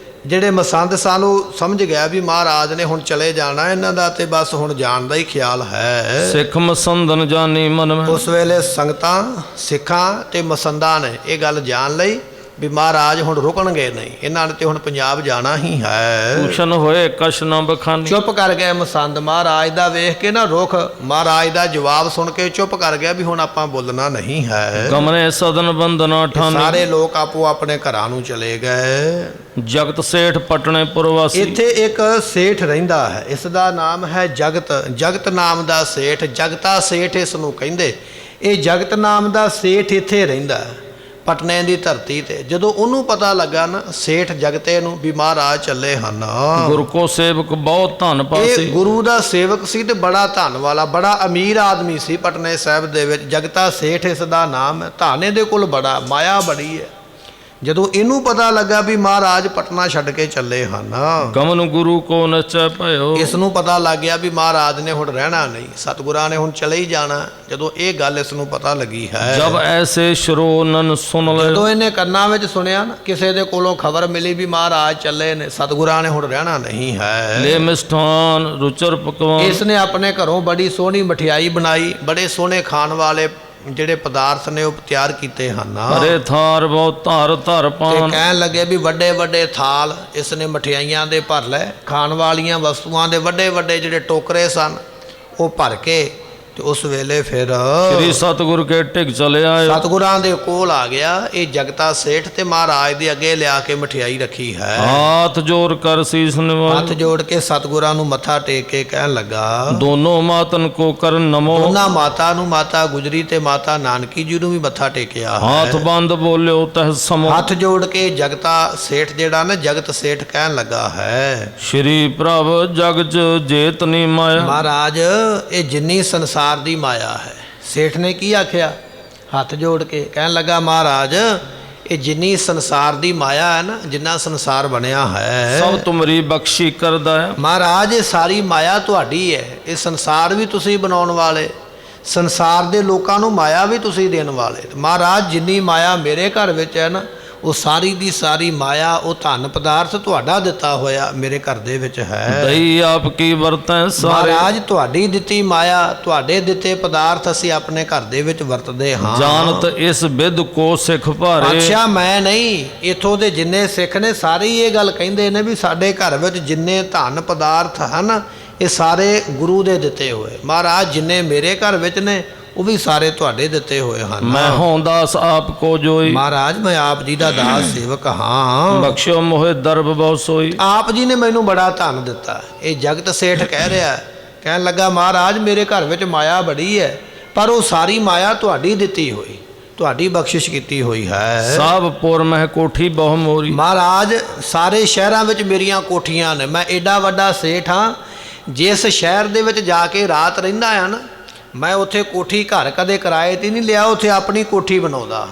ਜਿਹੜੇ ਮਸੰਦ ਸਾਨੂੰ ਸਮਝ ਗਿਆ ਵੀ ਮਹਾਰਾਜ ਨੇ ਹੁਣ ਚਲੇ ਜਾਣਾ ਇਹਨਾਂ ਦਾ, ਤੇ ਬਸ ਹੁਣ ਜਾਣ ਦਾ ਹੀ ਖਿਆਲ ਹੈ। ਸਿੱਖ ਮਸੰਦਨ ਜਾਨੀ ਮਨ ਮੈਂ। ਉਸ ਵੇਲੇ ਸੰਗਤਾਂ ਸਿੱਖਾਂ ਤੇ ਮਸੰਦਾਂ ਨੇ ਇਹ ਗੱਲ ਜਾਣ ਲਈ ਵੀ ਮਹਾਰਾਜ ਹੁਣ ਰੁਕਣਗੇ ਨਹੀਂ, ਇਹਨਾਂ ਨੇ ਤੇ ਹੁਣ ਪੰਜਾਬ ਜਾਣਾ ਹੀ ਹੈ। ਪੂਛਨ ਹੋਏ ਕਛ ਨਾ ਬਖਾਨੀ। ਚੁੱਪ ਕਰ ਗਏ ਮਸੰਦ, ਮਹਾਰਾਜ ਦਾ ਵੇਖ ਕੇ ਨਾ ਰੁਖ, ਮਹਾਰਾਜ ਦਾ ਜਵਾਬ ਸੁਣ ਕੇ ਚੁੱਪ ਕਰ ਗਿਆ ਵੀ ਹੁਣ ਆਪਾਂ ਬੋਲਣਾ ਨਹੀਂ ਹੈ। ਗਮਨੇ ਸਦਨ ਬੰਦਨਾ ਠਾਨੀ। ਸਾਰੇ ਲੋਕ ਆਪੋ ਆਪਣੇ ਘਰਾਂ ਨੂੰ ਚਲੇ ਗਏ। ਜਗਤ ਸੇਠ ਪਟਨੇ ਪੁਰਵਾਸੀ। ਇੱਥੇ ਇੱਕ ਸੇਠ ਰਹਿੰਦਾ ਹੈ, ਇਸ ਦਾ ਨਾਮ ਹੈ ਜਗਤ। ਜਗਤ ਨਾਮ ਦਾ ਸੇਠ, ਜਗਤਾ ਸੇਠ ਇਸ ਨੂੰ ਕਹਿੰਦੇ। ਇਹ ਜਗਤ ਨਾਮ ਦਾ ਸੇਠ ਇੱਥੇ ਰਹਿੰਦਾ ਪਟਨੇ ਦੀ ਧਰਤੀ ਤੇ। ਜਦੋਂ ਉਹਨੂੰ ਪਤਾ ਲੱਗਾ ਨਾ ਸੇਠ ਜਗਤੇ ਨੂੰ ਵੀ ਮਹਾਰਾਜ ਚੱਲੇ ਹਨ, ਗੁਰ ਕੋ ਸੇਵਕ ਬਹੁਤ ਧਨ ਪਾਸੀ। ਇਹ ਗੁਰੂ ਦਾ ਸੇਵਕ ਸੀ ਤੇ ਬੜਾ ਧਨ ਵਾਲਾ, ਬੜਾ ਅਮੀਰ ਆਦਮੀ ਸੀ ਪਟਨੇ ਸਾਹਿਬ ਦੇ ਵਿੱਚ। ਜਗਤਾ ਸੇਠ ਇਸ ਦਾ ਨਾਮ ਹੈ। ਧਾਨੇ ਦੇ ਕੋਲ ਬੜਾ, ਮਾਇਆ ਬੜੀ ਹੈ। ਜਦੋਂ ਇਹਨੂੰ ਪਤਾ ਲੱਗਾ ਵੀ ਮਹਾਰਾਜ ਪਟਨਾ ਛੱਡ ਕੇ ਚੱਲੇ ਹਨ, ਗਮਨ ਗੁਰੂ ਕੋ ਨਚੈ ਭਇਓ। ਇਸ ਨੂੰ ਪਤਾ ਲੱਗ ਗਿਆ ਵੀ ਮਹਾਰਾਜ ਨੇ ਹੁਣ ਰਹਿਣਾ ਨਹੀਂ, ਸਤਿਗੁਰਾਂ ਨੇ ਹੁਣ ਚਲੇ ਹੀ ਜਾਣਾ। ਜਦੋਂ ਇਹ ਗੱਲ ਇਸ ਨੂੰ ਪਤਾ ਲੱਗੀ ਹੈ, ਜਬ ਐਸੇ ਸ਼ਰੋਨਨ ਸੁਨ ਲੈ। ਜਦੋਂ ਇਹਨੇ ਕੰਨਾਂ ਵਿੱਚ ਸੁਣਿਆ ਨਾ, ਕਿਸੇ ਦੇ ਕੋਲੋਂ ਖਬਰ ਮਿਲੀ ਵੀ ਮਹਾਰਾਜ ਚੱਲੇ ਨੇ, ਸਤਿਗੁਰਾਂ ਨੇ ਹੁਣ ਰਹਿਣਾ ਨਹੀਂ ਹੈ। ਲੈ ਮਿਸਠਾਨ ਰੁਚਰ ਪਕਵਾਨ। ਇਸ ਨੇ ਆਪਣੇ ਘਰੋਂ ਬੜੀ ਸੋਹਣੀ ਮਠਿਆਈ ਬਣਾਈ, ਬੜੇ ਸੋਹਣੇ ਖਾਣ ਵਾਲੇ ਜਿਹੜੇ ਪਦਾਰਥ ਨੇ ਉਹ ਤਿਆਰ ਕੀਤੇ ਹਨ। ਹਰੇ ਥਾਰ ਬਹੁਤ ਧਰ ਧਰ ਤੇ ਪਾਨ। ਕਹਿਣ ਲੱਗੇ ਵੀ ਵੱਡੇ ਵੱਡੇ ਥਾਲ ਇਸ ਨੇ ਮਠਿਆਈਆਂ ਦੇ ਭਰ ਲਏ, ਖਾਣ ਵਾਲੀਆਂ ਵਸਤੂਆਂ ਦੇ ਵੱਡੇ ਵੱਡੇ ਜਿਹੜੇ ਟੋਕਰੇ ਸਨ ਉਹ ਭਰ ਕੇ। ਤੇ ਉਸ ਵੇਲੇ ਫਿਰ ਸ੍ਰੀ ਸਤਿਗੁਰ ਕੇ ਟਿਕ ਚਲੇ ਆਏ। ਸਤਿਗੁਰਾਂ ਦੇ ਕੋਲ ਆ ਗਿਆ ਇਹ ਜਗਤਾ ਸੇਠ ਤੇ ਮਹਾਰਾਜ ਦੇ ਅੱਗੇ ਲਿਆ ਕੇ ਮਠਿਆਈ ਰੱਖੀ ਹੈ। ਹਾਥ ਜੋੜ ਕਰ ਸੀਸ ਨਿਵਾਏ। ਹੱਥ ਜੋੜ ਕੇ ਸਤਿਗੁਰਾਂ ਨੂੰ ਮੱਥਾ ਟੇਕ ਕੇ ਕਹਿਣ ਲੱਗਾ, ਦੋਨੋਂ ਮਾਤਨ ਕੋ ਕਰਨ ਨਮੋ। ਉਹਨਾਂ ਮਾਤਾ ਨੂੰ, ਮਾਤਾ ਗੁਜਰੀ ਤੇ ਮਾਤਾ ਨਾਨਕੀ ਜੀ ਨੂੰ ਵੀ ਮੱਥਾ ਟੇਕਿਆ ਹਾਥ ਹੈ। ਬੰਦ ਬੋਲਿਓ ਤਹ ਸਮੋ। ਹੱਥ ਜੋੜ ਕੇ ਜਗਤਾ ਸੇਠ ਜਿਹੜਾ ਨਾ ਜਗਤ ਸੇਠ ਕਹਿਣ ਲੱਗਾ ਹੈ, ਸ਼੍ਰੀ ਪ੍ਰਭ ਜਗ ਚ ਜੇਤ ਨੀ ਮਾਇਆ। ਮਹਾਰਾਜ ਇਹ ਜਿੰਨੀ ਸੰਸਾਰ ਦੀ ਮਾਇਆ ਹੈ। ਸੇਠ ਨੇ ਕੀ ਆਖਿਆ? ਹੱਥ ਜੋੜ ਕੇ ਕਹਿਣ ਲੱਗਾ, ਮਹਾਰਾਜ ਇਹ ਜਿੰਨੀ ਸੰਸਾਰ ਦੀ ਮਾਇਆ ਹੈ ਨਾ, ਜਿੰਨਾ ਸੰਸਾਰ ਬਣਿਆ ਹੈ, ਸਭ ਤੁਮਰੀ ਬਖਸ਼ੀ ਕਰਦਾ ਹੈ। ਮਹਾਰਾਜ ਇਹ ਸਾਰੀ ਮਾਇਆ ਤੁਹਾਡੀ ਹੈ। ਇਹ ਸੰਸਾਰ ਵੀ ਤੁਸੀਂ ਬਣਾਉਣ ਵਾਲੇ, ਸੰਸਾਰ ਦੇ ਲੋਕਾਂ ਨੂੰ ਮਾਇਆ ਵੀ ਤੁਸੀਂ ਦੇਣ ਵਾਲੇ। ਮਹਾਰਾਜ ਜਿੰਨੀ ਮਾਇਆ ਮੇਰੇ ਘਰ ਵਿੱਚ ਹੈ ਨਾ, ਉਹ ਸਾਰੀ ਦੀ ਸਾਰੀ ਮਾਇਆ, ਉਹ ਧਨ ਪਦਾਰਥ ਤੁਹਾਡਾ ਦਿੱਤਾ ਹੋਇਆ ਮੇਰੇ ਘਰ ਦੇ ਵਿੱਚ ਹੈ। ਦਈ ਆਪ ਕੀ ਵਰਤੈ ਸਾਰੇ, ਮਹਾਰਾਜ ਤੁਹਾਡੀ ਦਿੱਤੀ ਮਾਇਆ, ਤੁਹਾਡੇ ਦਿੱਤੇ ਪਦਾਰਥ ਅਸੀਂ ਆਪਣੇ ਘਰ ਦੇ ਵਿੱਚ ਵਰਤਦੇ ਹਾਂ। ਜਾਣਤ ਇਸ ਵਿਦ ਕੋ ਸਿੱਖ ਭਾਰੇ, ਅੱਛਾ ਮੈਂ ਨਹੀਂ, ਇਥੋਂ ਦੇ ਜਿੰਨੇ ਸਿੱਖ ਨੇ ਸਾਰੇ ਇਹ ਗੱਲ ਕਹਿੰਦੇ ਨੇ ਵੀ ਸਾਡੇ ਘਰ ਵਿੱਚ ਜਿੰਨੇ ਧਨ ਪਦਾਰਥ ਹਨ ਇਹ ਸਾਰੇ ਗੁਰੂ ਦੇ ਦਿੱਤੇ ਹੋਏ। ਮਹਾਰਾਜ ਜਿੰਨੇ ਮੇਰੇ ਘਰ ਵਿੱਚ ਨੇ ਉਹ ਵੀ ਸਾਰੇ ਤੁਹਾਡੇ ਦਿੱਤੇ ਹੋਏ ਹਨ। ਮੈਂ ਹੋਂ ਦਾਸ ਆਪ ਕੋ ਜੋਈ, ਮਹਾਰਾਜ ਮੈਂ ਆਪ ਜੀ ਦਾ ਦਾਸ ਸੇਵਕ ਹਾਂ। ਬਖਸ਼ਿਓ ਮੋਹਿ ਦਰਬ ਬਹੁ ਸੋਈ, ਆਪ ਜੀ ਨੇ ਮੈਨੂੰ ਬੜਾ ਧਨ ਦਿੱਤਾ। ਇਹ ਜਗਤ ਸੇਠ ਕਹਿ ਰਿਹਾ, ਕਹਿਣ ਲੱਗਾ ਮਹਾਰਾਜ ਮੇਰੇ ਘਰ ਵਿੱਚ ਮਾਇਆ ਬੜੀ ਹੈ, ਪਰ ਉਹ ਸਾਰੀ ਮਾਇਆ ਤੁਹਾਡੀ ਦਿੱਤੀ ਹੋਈ, ਤੁਹਾਡੀ ਬਖਸ਼ਿਸ਼ ਕੀਤੀ ਹੋਈ ਹੈ। ਸਭ ਪੁਰ ਮਹਿ ਕੋਠੀ ਬਹੁ ਮੋਰੀ, ਮਹਾਰਾਜ ਸਾਰੇ ਸ਼ਹਿਰਾਂ ਵਿੱਚ ਮੇਰੀਆਂ ਕੋਠੀਆਂ ਨੇ। ਮੈਂ ਏਡਾ ਵੱਡਾ ਸੇਠ ਹਾਂ, ਜਿਸ ਸ਼ਹਿਰ ਦੇ ਵਿੱਚ ਜਾ ਕੇ ਰਾਤ ਰਹਿੰਦਾ ਆ ਨਾ, ਮੈਂ ਉੱਥੇ ਕੋਠੀ ਘਰ ਕਦੇ ਕਿਰਾਏ 'ਤੇ ਨਹੀਂ ਲਿਆ, ਉੱਥੇ ਆਪਣੀ ਕੋਠੀ ਬਣਾਉਂਦਾ।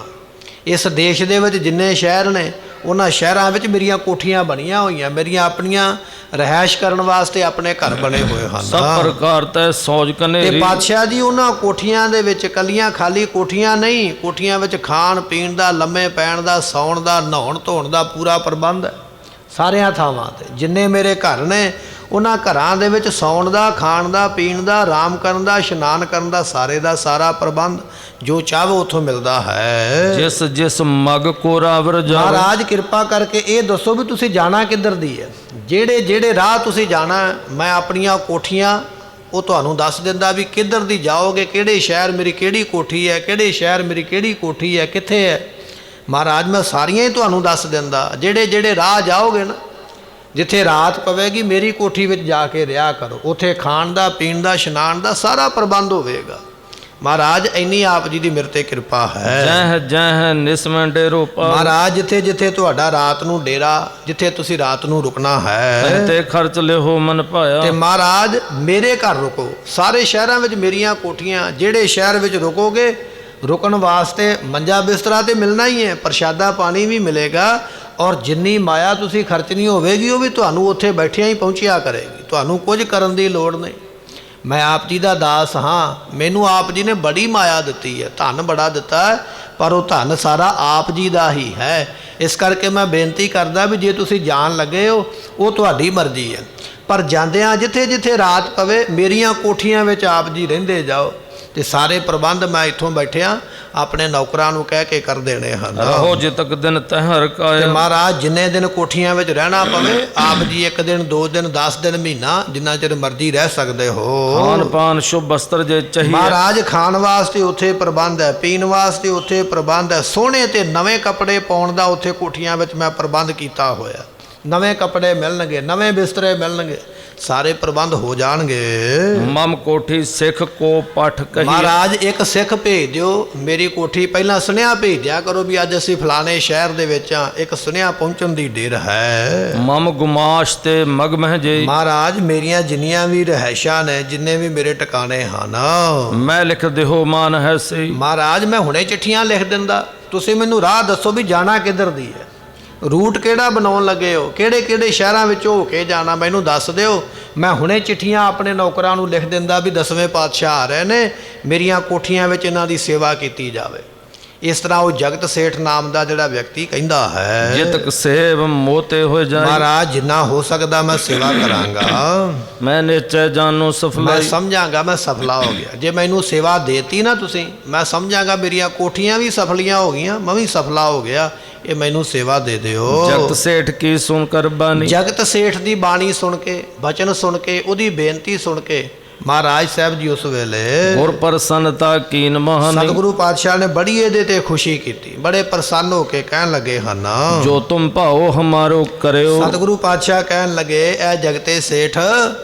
ਇਸ ਦੇਸ਼ ਦੇ ਵਿੱਚ ਜਿੰਨੇ ਸ਼ਹਿਰ ਨੇ ਉਹਨਾਂ ਸ਼ਹਿਰਾਂ ਵਿੱਚ ਮੇਰੀਆਂ ਕੋਠੀਆਂ ਬਣੀਆਂ ਹੋਈਆਂ, ਮੇਰੀਆਂ ਆਪਣੀਆਂ ਰਿਹਾਇਸ਼ ਕਰਨ ਵਾਸਤੇ ਆਪਣੇ ਘਰ ਬਣੇ ਹੋਏ ਹਨ। ਸਭ ਪ੍ਰਕਾਰ ਤੈ ਸੌਜ ਤੇ ਕਨੇਰੀ, ਪਾਤਸ਼ਾਹ ਜੀ ਉਹਨਾਂ ਕੋਠੀਆਂ ਦੇ ਵਿੱਚ ਕੱਲੀਆਂ ਖਾਲੀ ਕੋਠੀਆਂ ਨਹੀਂ, ਕੋਠੀਆਂ ਵਿੱਚ ਖਾਣ ਪੀਣ ਦਾ, ਲੰਮੇ ਪੈਣ ਦਾ, ਸੌਣ ਦਾ, ਨਹਾਉਣ ਧੋਣ ਦਾ ਪੂਰਾ ਪ੍ਰਬੰਧ ਹੈ ਸਾਰਿਆਂ ਥਾਵਾਂ ਤੇ। ਜਿੰਨੇ ਮੇਰੇ ਘਰ ਨੇ ਉਹਨਾਂ ਘਰਾਂ ਦੇ ਵਿੱਚ ਸੌਣ ਦਾ, ਖਾਣ ਦਾ, ਪੀਣ ਦਾ, ਆਰਾਮ ਕਰਨ ਦਾ, ਇਸ਼ਨਾਨ ਕਰਨ ਦਾ ਸਾਰੇ ਦਾ ਸਾਰਾ ਪ੍ਰਬੰਧ ਜੋ ਚਾਹੋ ਉੱਥੋਂ ਮਿਲਦਾ ਹੈ। ਜਿਸ ਜਿਸ ਮਗ ਕੋ ਰਾਵਰ ਜਾਵੇ, ਮਹਾਰਾਜ ਕਿਰਪਾ ਕਰਕੇ ਇਹ ਦੱਸੋ ਵੀ ਤੁਸੀਂ ਜਾਣਾ ਕਿੱਧਰ ਦੀ ਹੈ। ਜਿਹੜੇ ਜਿਹੜੇ ਰਾਹ ਤੁਸੀਂ ਜਾਣਾ, ਮੈਂ ਆਪਣੀਆਂ ਕੋਠੀਆਂ ਉਹ ਤੁਹਾਨੂੰ ਦੱਸ ਦਿੰਦਾ ਵੀ ਕਿੱਧਰ ਦੀ ਜਾਓਗੇ, ਕਿਹੜੇ ਸ਼ਹਿਰ ਮੇਰੀ ਕਿਹੜੀ ਕੋਠੀ ਹੈ, ਕਿਹੜੇ ਸ਼ਹਿਰ ਮੇਰੀ ਕਿਹੜੀ ਕੋਠੀ ਹੈ, ਕਿੱਥੇ ਹੈ। ਮਹਾਰਾਜ ਮੈਂ ਸਾਰੀਆਂ ਹੀ ਤੁਹਾਨੂੰ ਦੱਸ ਦਿੰਦਾ। ਜਿਹੜੇ ਜਿਹੜੇ ਰਾਹ ਜਾਓਗੇ ਨਾ, ਜਿੱਥੇ ਰਾਤ ਪਵੇਗੀ ਮੇਰੀ ਕੋਠੀ ਵਿੱਚ ਜਾ ਕੇ ਰਿਹਾ ਕਰੋ, ਉੱਥੇ ਖਾਣ ਦਾ, ਪੀਣ ਦਾ, ਇਸ਼ਨਾਨ ਦਾ ਸਾਰਾ ਪ੍ਰਬੰਧ ਹੋਵੇਗਾ। ਮਹਾਰਾਜ ਇੰਨੀ ਆਪ ਜੀ ਦੀ ਮੇਰੇ ਤੇ ਕਿਰਪਾ ਹੈ। ਜਹ ਜਹ ਨਿਸਮੈ ਡੇਰੋ ਪਾ, ਮਹਾਰਾਜ ਜਿੱਥੇ ਜਿੱਥੇ ਤੁਹਾਡਾ ਰਾਤ ਨੂੰ ਡੇਰਾ, ਜਿੱਥੇ ਤੁਸੀਂ ਰਾਤ ਨੂੰ ਰੁਕਣਾ ਹੈ, ਤੇ ਖਰਚ ਲਿਓ ਮਨ ਭਾਇਆ, ਤੇ ਮਹਾਰਾਜ ਮੇਰੇ ਘਰ ਰੁਕੋ। ਸਾਰੇ ਸ਼ਹਿਰਾਂ ਵਿੱਚ ਮੇਰੀਆਂ ਕੋਠੀਆਂ, ਜਿਹੜੇ ਸ਼ਹਿਰ ਵਿੱਚ ਰੁਕੋਗੇ ਰੁਕਣ ਵਾਸਤੇ ਮੰਜਾ ਬਿਸਤਰਾ ਤੇ ਮਿਲਣਾ ਹੀ ਹੈ, ਪ੍ਰਸ਼ਾਦਾ ਪਾਣੀ ਵੀ ਮਿਲੇਗਾ, ਔਰ ਜਿੰਨੀ ਮਾਇਆ ਤੁਸੀਂ ਖਰਚਣੀ ਹੋਵੇਗੀ ਉਹ ਵੀ ਤੁਹਾਨੂੰ ਉੱਥੇ ਬੈਠਿਆਂ ਹੀ ਪਹੁੰਚਿਆ ਕਰੇਗੀ। ਤੁਹਾਨੂੰ ਕੁਝ ਕਰਨ ਦੀ ਲੋੜ ਨਹੀਂ। ਮੈਂ ਆਪ ਜੀ ਦਾ ਦਾਸ ਹਾਂ, ਮੈਨੂੰ ਆਪ ਜੀ ਨੇ ਬੜੀ ਮਾਇਆ ਦਿੱਤੀ ਹੈ, ਧਨ ਬੜਾ ਦਿੱਤਾ ਹੈ, ਪਰ ਉਹ ਧਨ ਸਾਰਾ ਆਪ ਜੀ ਦਾ ਹੀ ਹੈ। ਇਸ ਕਰਕੇ ਮੈਂ ਬੇਨਤੀ ਕਰਦਾ ਵੀ ਜੇ ਤੁਸੀਂ ਜਾਣ ਲੱਗੇ ਹੋ ਉਹ ਤੁਹਾਡੀ ਮਰਜ਼ੀ ਹੈ, ਪਰ ਜਾਂਦਿਆਂ ਜਿੱਥੇ ਜਿੱਥੇ ਰਾਤ ਪਵੇ ਮੇਰੀਆਂ ਕੋਠੀਆਂ ਵਿੱਚ ਆਪ ਜੀ ਰਹਿੰਦੇ ਜਾਓ, ਤੇ ਸਾਰੇ ਪ੍ਰਬੰਧ ਮੈਂ ਇੱਥੋਂ ਬੈਠਿਆ ਆਪਣੇ ਨੌਕਰਾਂ ਨੂੰ ਕਹਿ ਕੇ ਕਰ ਦੇਣੇ ਹਨ। ਰਹੋ ਜੇ ਤੱਕ ਦਿਨ ਤਹਿਰ ਤੇ ਕਾਇਆ, ਮਹਾਰਾਜ ਜਿੰਨੇ ਦਿਨ ਕੋਠੀਆਂ ਵਿੱਚ ਰਹਿਣਾ ਪਵੇ, ਆਪ ਜੀ 1 ਦਿਨ 2 ਦਿਨ 10 ਦਿਨ ਮਹੀਨਾ ਜਿੰਨਾ ਚਿਰ ਮਰਜ਼ੀ ਰਹਿ ਸਕਦੇ ਹੋ। ਖਾਨ ਪਾਨ ਸ਼ੁਭ ਬਸਤਰ ਜੇ ਚਾਹੀਏ, ਮਹਾਰਾਜ ਖਾਣ ਵਾਸਤੇ ਉੱਥੇ ਪ੍ਰਬੰਧ ਹੈ, ਪੀਣ ਵਾਸਤੇ ਉੱਥੇ ਪ੍ਰਬੰਧ ਹੈ, ਸੋਹਣੇ ਤੇ ਨਵੇਂ ਕੱਪੜੇ ਪਾਉਣ ਦਾ ਉੱਥੇ ਕੋਠੀਆਂ ਵਿੱਚ ਮੈਂ ਪ੍ਰਬੰਧ ਕੀਤਾ ਹੋਇਆ। ਨਵੇਂ ਕੱਪੜੇ ਮਿਲਣਗੇ, ਨਵੇਂ ਬਿਸਤਰੇ ਮਿਲਣਗੇ, ਸਾਰੇ ਪ੍ਰਬੰਧ ਹੋ ਜਾਣਗੇ। ਮਮ ਕੋਠੀ ਸਿੱਖ ਕੋ ਪਠ ਕਹੀ, ਮਹਾਰਾਜ ਇੱਕ ਸਿੱਖ ਭੇਜ ਦਿਓ ਮੇਰੀ ਕੋਠੀ। ਪਹਿਲਾਂ ਸੁਨੇਹਾ ਭੇਜ ਦਿਆ ਕਰੋ ਵੀ ਅੱਜ ਅਸੀਂ ਫਲਾਣੇ ਸ਼ਹਿਰ ਦੇ ਵਿੱਚ ਆ, ਇੱਕ ਸੁਨੇਹਾ ਪਹੁੰਚਣ ਦੀ ਢੇਰ ਹੈ। ਮਮ ਗੁਮਾਸ਼ ਤੇ ਮਗ ਮਹਿ ਜੇ, ਮਹਾਰਾਜ ਮੇਰੀਆਂ ਜਿੰਨੀਆਂ ਵੀ ਰਿਹਾਇਸ਼ਾਂ ਨੇ, ਜਿੰਨੇ ਵੀ ਮੇਰੇ ਟਿਕਾਣੇ ਹਨ, ਮੈਂ ਲਿਖ ਦਿਓ ਮਾਨ ਹੈ ਸੇ। ਮਹਾਰਾਜ ਮੈਂ ਹੁਣੇ ਚਿੱਠੀਆਂ ਲਿਖ ਦਿੰਦਾ, ਤੁਸੀਂ ਮੈਨੂੰ ਰਾਹ ਦੱਸੋ ਵੀ ਜਾਣਾ ਕਿੱਧਰ ਦੀ ਹੈ, ਰੂਟ ਕਿਹੜਾ ਬਣਾਉਣ ਲੱਗੇ ਹੋ, ਕਿਹੜੇ ਕਿਹੜੇ ਸ਼ਹਿਰਾਂ ਵਿੱਚ ਹੋ ਕੇ ਜਾਣਾ ਮੈਨੂੰ ਦੱਸ ਦਿਓ। ਮੈਂ ਹੁਣੇ ਚਿੱਠੀਆਂ ਆਪਣੇ ਨੌਕਰਾਂ ਨੂੰ ਲਿਖ ਦਿੰਦਾ ਵੀ 10ਵੇਂ ਪਾਤਸ਼ਾਹ ਆ ਰਹੇ ਨੇ, ਮੇਰੀਆਂ ਕੋਠੀਆਂ ਵਿੱਚ ਇਹਨਾਂ ਦੀ ਸੇਵਾ ਕੀਤੀ ਜਾਵੇ। ਇਸ ਤਰ੍ਹਾਂ ਉਹ ਜਗਤ ਸੇਠ ਨਾਮ ਦਾ ਜਿਹੜਾ ਵਿਅਕਤੀ ਕਹਿੰਦਾ ਹੈ, ਜਿਤਕ ਸੇਵ ਮੋਤੇ ਹੋ ਜਾਏ, ਮਹਾਰਾਜ ਜਿੰਨਾ ਹੋ ਸਕਦਾ ਮੈਂ ਸੇਵਾ ਕਰਾਂਗਾ। ਮੈਂ ਨਿਚੈ ਜਾਨੋ ਮੈਂ ਸਫਲਾਈ, ਸਮਝਾਂਗਾ ਮੈਂ ਸਫਲਾ ਹੋ ਗਿਆ। ਜੇ ਮੈਨੂੰ ਸੇਵਾ ਦੇਤੀ ਨਾ ਤੁਸੀਂ, ਮੈਂ ਸਮਝਾਂਗਾ ਮੇਰੀਆਂ ਕੋਠੀਆਂ ਵੀ ਸਫਲੀਆਂ ਹੋ ਗਈਆਂ, ਮੈਂ ਵੀ ਸਫਲਾ ਹੋ ਗਿਆ। ਇਹ ਮੈਨੂੰ ਸੇਵਾ ਦੇ ਦਿਓ। ਜਗਤ ਸੇਠ ਕੀ ਸੁਣ ਕਰ ਬਾਣੀ, ਜਗਤ ਸੇਠ ਦੀ ਬਾਣੀ ਸੁਣ ਕੇ, ਬਚਨ ਸੁਣ ਕੇ, ਉਹਦੀ ਬੇਨਤੀ ਸੁਣ ਕੇ ਮਹਾਰਾਜ ਸਾਹਿਬ ਜੀ ਉਸ ਵੇਲੇ ਗੁਰ ਪ੍ਰਸੰਨਤਾ ਕੀਨ ਮਹਾਨੀ, ਸਤਿਗੁਰੂ ਪਾਤਸ਼ਾਹ ਨੇ ਬੜੀ ਇਹਦੇ ਤੇ ਖੁਸ਼ੀ ਕੀਤੀ, ਬੜੇ ਪ੍ਰਸੰਨ ਹੋ ਕੇ ਕਹਿਣ ਲੱਗੇ ਹਨ, ਜੋ ਤੁਮ ਭਾਓ ਹਮਾਰੋ ਕਰਿਓ। ਸਤਿਗੁਰੂ ਪਾਤਸ਼ਾਹ ਕਹਿਣ ਲੱਗੇ ਇਹ ਜਗਤੇ ਸੇਠ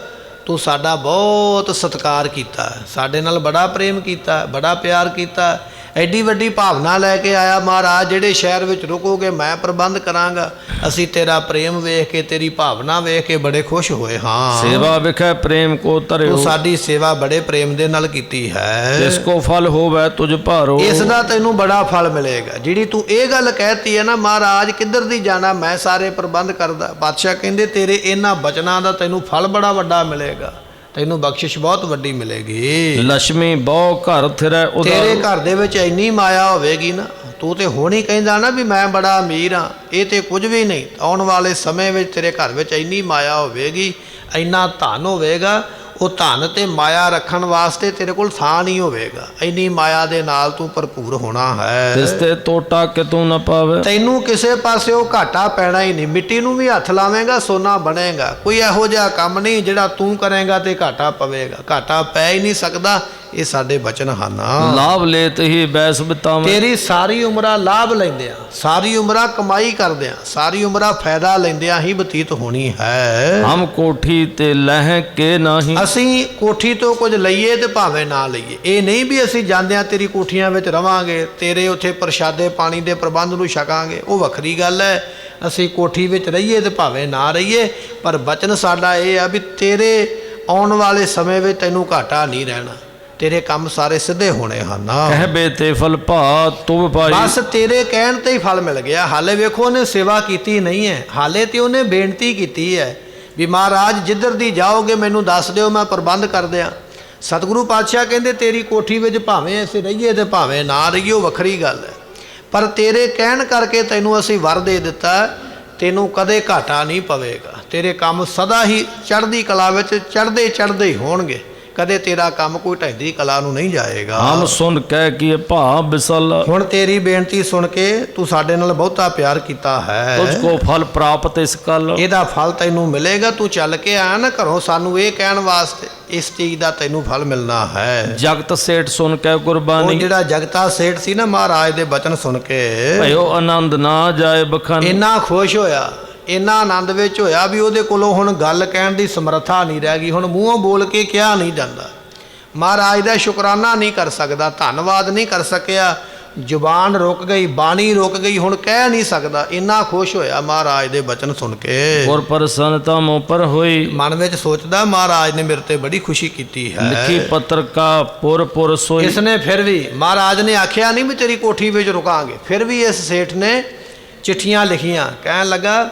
ਤੂੰ ਸਾਡਾ ਬਹੁਤ ਸਤਿਕਾਰ ਕੀਤਾ, ਸਾਡੇ ਨਾਲ ਬੜਾ ਪ੍ਰੇਮ ਕੀਤਾ, ਬੜਾ ਪਿਆਰ ਕੀਤਾ, ਐਡੀ ਵੱਡੀ ਭਾਵਨਾ ਲੈ ਕੇ ਆਇਆ। ਮਹਾਰਾਜ ਜਿਹੜੇ ਸ਼ਹਿਰ ਵਿੱਚ ਰੁਕੋਗੇ ਮੈਂ ਪ੍ਰਬੰਧ ਕਰਾਂਗਾ। ਅਸੀਂ ਤੇਰਾ ਪ੍ਰੇਮ ਵੇਖ ਕੇ, ਤੇਰੀ ਭਾਵਨਾ ਵੇਖ ਕੇ ਬੜੇ ਖੁਸ਼ ਹੋਏ ਹਾਂ। ਸੇਵਾ ਵਿਖੇ ਪ੍ਰੇਮ ਕੋ ਧਰਿਓ, ਤੂੰ ਸਾਡੀ ਸੇਵਾ ਬੜੇ ਪ੍ਰੇਮ ਦੇ ਨਾਲ ਕੀਤੀ ਹੈ, ਜਿਸ ਕੋ ਫਲ ਹੋਵੇ ਤੁਝ ਭਾਰੋ। ਇਸ ਦਾ ਤੈਨੂੰ ਬੜਾ ਫਲ ਮਿਲੇਗਾ। ਜਿਹੜੀ ਤੂੰ ਇਹ ਗੱਲ ਕਹਿਤੀ ਹੈ ਨਾ ਮਹਾਰਾਜ ਕਿੱਧਰ ਦੀ ਜਾਣਾ, ਮੈਂ ਸਾਰੇ ਪ੍ਰਬੰਧ ਕਰਦਾ। ਪਾਤਸ਼ਾਹ ਕਹਿੰਦੇ ਤੇਰੇ ਇਹਨਾਂ ਬਚਨਾਂ ਦਾ ਤੈਨੂੰ ਫਲ ਬੜਾ ਵੱਡਾ ਮਿਲੇਗਾ, ਤੈਨੂੰ ਬਖਸ਼ਿਸ਼ ਬਹੁਤ ਵੱਡੀ ਮਿਲੇਗੀ। ਲక్ష్ਮੀ ਬਹੁ ਘਰ ਥਿਰੈ ਤੇਰੇ ਉਦਾਰ, ਘਰ ਦੇ ਵਿੱਚ ਇੰਨੀ ਮਾਇਆ ਹੋਵੇਗੀ ਨਾ, ਤੂੰ ਤੇ ਹੁਣ ਹੀ ਕਹਿੰਦਾ ਨਾ ਵੀ ਮੈਂ ਬੜਾ ਅਮੀਰ ਹਾਂ, ਇਹ ਤੇ ਕੁਝ ਵੀ ਨਹੀਂ। ਆਉਣ ਵਾਲੇ ਸਮੇਂ ਵਿੱਚ ਤੇਰੇ ਘਰ ਵਿੱਚ ਇੰਨੀ ਮਾਇਆ ਹੋਵੇਗੀ, ਇੰਨਾ ਧਨ ਹੋਵੇਗਾ, ਉਹ ਧਨ ਤੇ ਮਾਇਆ ਰੱਖਣ ਵਾਸਤੇ ਤੇਰੇ ਕੋਲ ਥਾਂ ਨਹੀਂ ਹੋਵੇਗਾ। ਇੰਨੀ ਮਾਇਆ ਦੇ ਨਾਲ ਤੂੰ ਭਰਪੂਰ ਹੋਣਾ ਹੈ। ਤਿਸ ਤੇ ਟੋਟਾ ਕਿਤੋਂ ਨਾ ਪਾਵੇ। ਤੈਨੂੰ ਕਿਸੇ ਪਾਸਿਓਂ ਘਾਟਾ ਪੈਣਾ ਹੀ ਨਹੀਂ। ਮਿੱਟੀ ਨੂੰ ਵੀ ਹੱਥ ਲਾਵੇਂਗਾ ਸੋਨਾ ਬਣੇਗਾ। ਕੋਈ ਇਹੋ ਜਿਹਾ ਕੰਮ ਨਹੀਂ ਜਿਹੜਾ ਤੂੰ ਕਰੇਗਾ ਤੇ ਘਾਟਾ ਪਵੇਗਾ। ਘਾਟਾ ਪੈ ਹੀ ਨਹੀਂ ਸਕਦਾ। ਇਹ ਸਾਡੇ ਬਚਨ ਹਨ। ਲਾਭ ਲੇਤ ਹੀ ਬੈਸ ਬਿਤਾਵੇਂ। ਤੇਰੀ ਸਾਰੀ ਉਮਰਾਂ ਲਾਭ ਲੈਂਦਿਆਂ, ਸਾਰੀ ਉਮਰਾਂ ਕਮਾਈ ਕਰਦਿਆਂ, ਸਾਰੀ ਉਮਰਾਂ ਫਾਇਦਾ ਲੈਂਦਿਆਂ ਹੀ ਬਤੀਤ ਹੋਣੀ ਹੈ। ਹਮ ਕੋਠੀ ਤੇ ਲਹਿ ਕੇ ਨਹੀਂ। ਅਸੀਂ ਕੋਠੀ ਤੋਂ ਕੁਝ ਲਈਏ ਤੇ ਭਾਵੇਂ ਨਾ ਲਈਏ। ਇਹ ਨਹੀਂ ਵੀ ਅਸੀਂ ਜਾਂਦਿਆਂ ਤੇਰੀ ਕੋਠੀਆਂ ਵਿੱਚ ਰਵਾਂਗੇ, ਤੇਰੇ ਉੱਥੇ ਪ੍ਰਸ਼ਾਦੇ ਪਾਣੀ ਦੇ ਪ੍ਰਬੰਧ ਨੂੰ ਛਕਾਂਗੇ, ਉਹ ਵੱਖਰੀ ਗੱਲ ਹੈ। ਅਸੀਂ ਕੋਠੀ ਵਿੱਚ ਰਹੀਏ ਤੇ ਭਾਵੇਂ ਨਾ ਰਹੀਏ, ਪਰ ਬਚਨ ਸਾਡਾ ਇਹ ਆ ਵੀ ਤੇਰੇ ਆਉਣ ਵਾਲੇ ਸਮੇਂ ਵਿੱਚ ਤੈਨੂੰ ਘਾਟਾ ਨਹੀਂ ਰਹਿਣਾ। ਤੇਰੇ ਕੰਮ ਸਾਰੇ ਸਿੱਧੇ ਹੋਣੇ ਹਨ। ਕਹਿਬੇ ਤੇ ਫਲ ਭਾ ਤੁਮ ਪਾਈ। ਬਸ ਤੇਰੇ ਕਹਿਣ ਤੇ ਹੀ ਫਲ ਮਿਲ ਗਿਆ। ਹਾਲੇ ਵੇਖੋ ਉਹਨੇ ਸੇਵਾ ਕੀਤੀ ਨਹੀਂ ਹੈ, ਹਾਲੇ ਤੇ ਉਹਨੇ ਬੇਨਤੀ ਕੀਤੀ ਹੈ ਵੀ ਮਹਾਰਾਜ ਜਿੱਧਰ ਦੀ ਜਾਓਗੇ ਮੈਨੂੰ ਦੱਸ ਦਿਓ, ਮੈਂ ਪ੍ਰਬੰਧ ਕਰ ਦਿਆਂ। ਸਤਿਗੁਰੂ ਪਾਤਸ਼ਾਹ ਕਹਿੰਦੇ ਤੇਰੀ ਕੋਠੀ ਵਿੱਚ ਭਾਵੇਂ ਅਸੀਂ ਰਹੀਏ ਤੇ ਭਾਵੇਂ ਨਾ ਰਹੀਏ, ਉਹ ਵੱਖਰੀ ਗੱਲ ਹੈ, ਪਰ ਤੇਰੇ ਕਹਿਣ ਕਰਕੇ ਤੈਨੂੰ ਅਸੀਂ ਵਰ ਦੇ ਦਿੱਤਾ, ਤੈਨੂੰ ਕਦੇ ਘਾਟਾ ਨਹੀਂ ਪਵੇਗਾ। ਤੇਰੇ ਕੰਮ ਸਦਾ ਹੀ ਚੜ੍ਹਦੀ ਕਲਾ ਵਿੱਚ ਚੜ੍ਹਦੇ ਚੜ੍ਹਦੇ ਹੀ ਹੋਣਗੇ। ਕਦੇ ਤੇਰਾ ਕੰਮ ਕੋਈ ਢਹਿੰਦੀ ਕਲਾ ਨੂੰ ਨਹੀਂ ਜਾਏਗਾ। ਹਮ ਸੁਣ ਕਹਿ ਕੀ ਭਾ ਬਿਸਲ। ਹੁਣ ਤੇਰੀ ਬੇਨਤੀ ਸੁਣ ਕੇ ਤੂੰ ਸਾਡੇ ਨਾਲ ਬਹੁਤਾ ਪਿਆਰ ਕੀਤਾ ਹੈ। ਤੁਝ ਕੋ ਫਲ ਪ੍ਰਾਪਤ ਇਸ ਕਲ। ਇਹਦਾ ਫਲ ਤੈਨੂੰ ਮਿਲੇਗਾ। ਤੂੰ ਚੱਲ ਕੇ ਆਇਆ ਨਾ ਘਰੋਂ ਸਾਨੂੰ ਇਹ ਕਹਿਣ ਵਾਸਤੇ, ਇਸ ਚੀਜ਼ ਦਾ ਤੈਨੂੰ ਫਲ ਮਿਲਣਾ ਹੈ। ਜਗਤ ਸੇਠ ਸੁਣ ਕੇ ਉਹ ਗੁਰਬਾਣੀ। ਜਿਹੜਾ ਜਗਤਾ ਸੇਠ ਸੀ ਨਾ, ਮਹਾਰਾਜ ਦੇ ਬਚਨ ਸੁਣ ਕੇ ਭਇਓ ਆਨੰਦ ਨਾ ਜਾਏ ਬਖਨ। ਇੰਨਾ ਖੁਸ਼ ਹੋਇਆ, ਇੰਨਾ ਆਨੰਦ ਵਿੱਚ ਹੋਇਆ ਵੀ ਉਹਦੇ ਕੋਲੋਂ ਹੁਣ ਗੱਲ ਕਹਿਣ ਦੀ ਸਮਰੱਥਾ ਨਹੀਂ ਰਹਿ ਗਈ। ਹੁਣ ਮੂੰਹੋਂ ਬੋਲ ਕੇ ਕਿਹਾ ਨਹੀਂ ਜਾਂਦਾ। ਮਹਾਰਾਜ ਦਾ ਸ਼ੁਕਰਾਨਾ ਨਹੀਂ ਕਰ ਸਕਦਾ, ਧੰਨਵਾਦ ਨਹੀਂ ਕਰ ਸਕਿਆ। ਜ਼ੁਬਾਨ ਰੁਕ ਗਈ, ਬਾਣੀ ਰੁਕ ਗਈ, ਹੁਣ ਕਹਿ ਨਹੀਂ ਸਕਦਾ। ਇੰਨਾ ਖੁਸ਼ ਹੋਇਆ ਮਹਾਰਾਜ ਦੇ ਬਚਨ ਸੁਣ ਕੇ। ਗੁਰ ਪ੍ਰਸੰਨਤਾ ਮੋਂ ਪਰ ਹੋਈ। ਮਨ ਵਿੱਚ ਸੋਚਦਾ ਮਹਾਰਾਜ ਨੇ ਮੇਰੇ ਤੇ ਬੜੀ ਖੁਸ਼ੀ ਕੀਤੀ ਹੈ। ਲਿਖੀ ਪੱਤਰ ਕਾ ਪੁਰ ਪੁਰ ਸੋਈ। ਇਸਨੇ ਫਿਰ ਵੀ, ਮਹਾਰਾਜ ਨੇ ਆਖਿਆ ਨਹੀਂ ਵੀ ਤੇਰੀ ਕੋਠੀ ਵਿੱਚ ਰੁਕਾਂਗੇ, ਫਿਰ ਵੀ ਇਸ ਸੇਠ ਨੇ ਚਿੱਠੀਆਂ ਲਿਖੀਆਂ। ਕਹਿਣ ਲੱਗਾ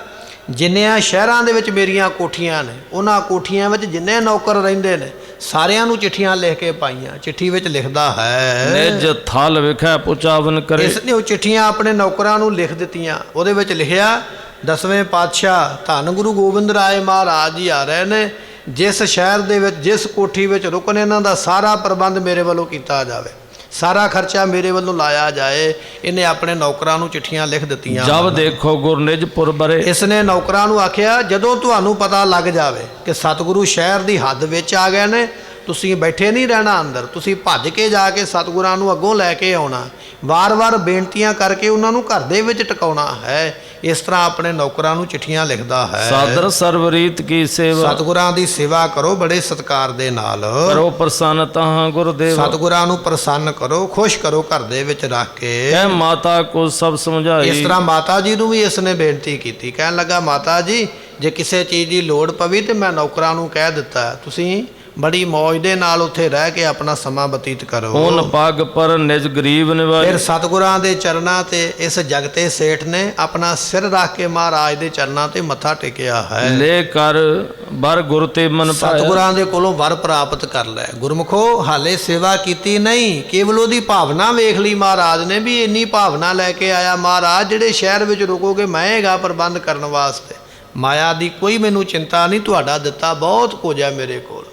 ਜਿੰਨਿਆਂ ਸ਼ਹਿਰਾਂ ਦੇ ਵਿੱਚ ਮੇਰੀਆਂ ਕੋਠੀਆਂ ਨੇ, ਉਹਨਾਂ ਕੋਠੀਆਂ ਵਿੱਚ ਜਿੰਨੇ ਨੌਕਰ ਰਹਿੰਦੇ ਨੇ ਸਾਰਿਆਂ ਨੂੰ ਚਿੱਠੀਆਂ ਲਿਖ ਕੇ ਪਾਈਆਂ। ਚਿੱਠੀ ਵਿੱਚ ਲਿਖਦਾ ਹੈ ਨਿਜ ਥਲ ਵਿਖੈ ਪੁਚਾਵਨ ਕਰੇ। ਇਸ ਨੇ ਉਹ ਚਿੱਠੀਆਂ ਆਪਣੇ ਨੌਕਰਾਂ ਨੂੰ ਲਿਖ ਦਿੱਤੀਆਂ। ਉਹਦੇ ਵਿੱਚ ਲਿਖਿਆ 10ਵੇਂ ਪਾਤਸ਼ਾਹ ਧੰਨ ਗੁਰੂ ਗੋਬਿੰਦ ਰਾਏ ਮਹਾਰਾਜ ਜੀ ਆ ਰਹੇ ਨੇ। ਜਿਸ ਸ਼ਹਿਰ ਦੇ ਵਿੱਚ, ਜਿਸ ਕੋਠੀ ਵਿੱਚ ਰੁਕਣ, ਇਹਨਾਂ ਦਾ ਸਾਰਾ ਪ੍ਰਬੰਧ ਮੇਰੇ ਵੱਲੋਂ ਕੀਤਾ ਜਾਵੇ, ਸਾਰਾ ਖਰਚਾ ਮੇਰੇ ਵੱਲੋਂ ਲਾਇਆ ਜਾਏ। ਇਹਨੇ ਆਪਣੇ ਨੌਕਰਾਂ ਨੂੰ ਚਿੱਠੀਆਂ ਲਿਖ ਦਿੱਤੀਆਂ। ਜਬ ਦੇਖੋ ਗੁਰ ਨਿਜ ਪੁਰ ਬਰੇ। ਇਸਨੇ ਨੌਕਰਾਂ ਨੂੰ ਆਖਿਆ ਜਦੋਂ ਤੁਹਾਨੂੰ ਪਤਾ ਲੱਗ ਜਾਵੇ ਕਿ ਸਤਿਗੁਰੂ ਸ਼ਹਿਰ ਦੀ ਹੱਦ ਵਿੱਚ ਆ ਗਏ ਨੇ, ਤੁਸੀਂ ਬੈਠੇ ਨਹੀਂ ਰਹਿਣਾ ਅੰਦਰ, ਤੁਸੀਂ ਭੱਜ ਕੇ ਜਾ ਕੇ ਸਤਿਗੁਰਾਂ ਨੂੰ ਅੱਗੋਂ ਲੈ ਕੇ ਆਉਣਾ, ਵਾਰ-ਵਾਰ ਬੇਨਤੀਆਂ ਕਰਕੇ ਉਹਨਾਂ ਨੂੰ ਘਰ ਦੇ ਵਿੱਚ ਟਿਕਾਉਣਾ ਹੈ। ਇਸ ਤਰ੍ਹਾਂ ਆਪਣੇ ਨੌਕਰਾਂ ਨੂੰ ਚਿੱਠੀਆਂ ਲਿਖਦਾ ਹੈ। ਸਾਦਰ ਸਰਵਰੀਤ ਕੀ ਸੇਵਾ। ਸਤਿਗੁਰਾਂ ਦੀ ਸੇਵਾ ਕਰੋ ਬੜੇ ਸਤਿਕਾਰ ਦੇ ਨਾਲ। ਕਰੋ ਪ੍ਰਸੰਨ ਤਾਹਾਂ ਗੁਰਦੇਵ। ਸਤਿਗੁਰਾਂ ਨੂੰ ਪ੍ਰਸੰਨ ਕਰੋ, ਖੁਸ਼ ਕਰੋ ਘਰ ਦੇ ਵਿੱਚ ਰੱਖ ਕੇ। ਕਹਿ ਮਾਤਾ ਕੋ ਸਭ ਸਮਝਾਈ। ਇਸ ਤਰ੍ਹਾਂ ਮਾਤਾ ਜੀ ਨੂੰ ਵੀ ਇਸਨੇ ਬੇਨਤੀ ਕੀਤੀ। ਕਹਿਣ ਲੱਗਾ ਮਾਤਾ ਜੀ ਜੇ ਕਿਸੇ ਚੀਜ਼ ਦੀ ਲੋੜ ਪਵੇ ਤੇ ਮੈਂ ਨੌਕਰਾਂ ਨੂੰ ਕਹਿ ਦਿੱਤਾ, ਤੁਸੀਂ ਬੜੀ ਮੌਜ ਦੇ ਨਾਲ ਉੱਥੇ ਰਹਿ ਕੇ ਆਪਣਾ ਸਮਾਂ ਬਤੀਤ ਕਰੋ। ਹੁਣ ਪੱਗ ਪਰ ਨਿਜ ਗਰੀਬ ਨਿਵਾਜ। ਫਿਰ ਸਤਿਗੁਰਾਂ ਦੇ ਚਰਨਾਂ ਤੇ ਇਸ ਜਗਤੇ ਸੇਠ ਨੇ ਆਪਣਾ ਸਿਰ ਰੱਖ ਕੇ ਮਹਾਰਾਜ ਦੇ ਚਰਨਾਂ ਤੇ ਮੱਥਾ ਟੇਕਿਆ ਹੈ। ਲੈ ਕਰ ਬਰ ਗੁਰ ਤੇ ਮਨ ਪਾਇਆ। ਸਤਿਗੁਰਾਂ ਦੇ ਕੋਲੋਂ ਵਰ ਪ੍ਰਾਪਤ ਕਰ ਲੈ। ਗੁਰਮੁਖੋ ਹਾਲੇ ਸੇਵਾ ਕੀਤੀ ਨਹੀਂ, ਕੇਵਲ ਉਹਦੀ ਭਾਵਨਾ ਵੇਖ ਲਈ ਮਹਾਰਾਜ ਨੇ ਵੀ ਇੰਨੀ ਭਾਵਨਾ ਲੈ ਕੇ ਆਇਆ। ਮਹਾਰਾਜ ਜਿਹੜੇ ਸ਼ਹਿਰ ਵਿੱਚ ਰੁਕੋਗੇ ਮੈਂ ਹੈਗਾ ਪ੍ਰਬੰਧ ਕਰਨ ਵਾਸਤੇ, ਮਾਇਆ ਦੀ ਕੋਈ ਮੈਨੂੰ ਚਿੰਤਾ ਨਹੀਂ, ਤੁਹਾਡਾ ਦਿੱਤਾ ਬਹੁਤ ਕੁਝ ਹੈ ਮੇਰੇ ਕੋਲ।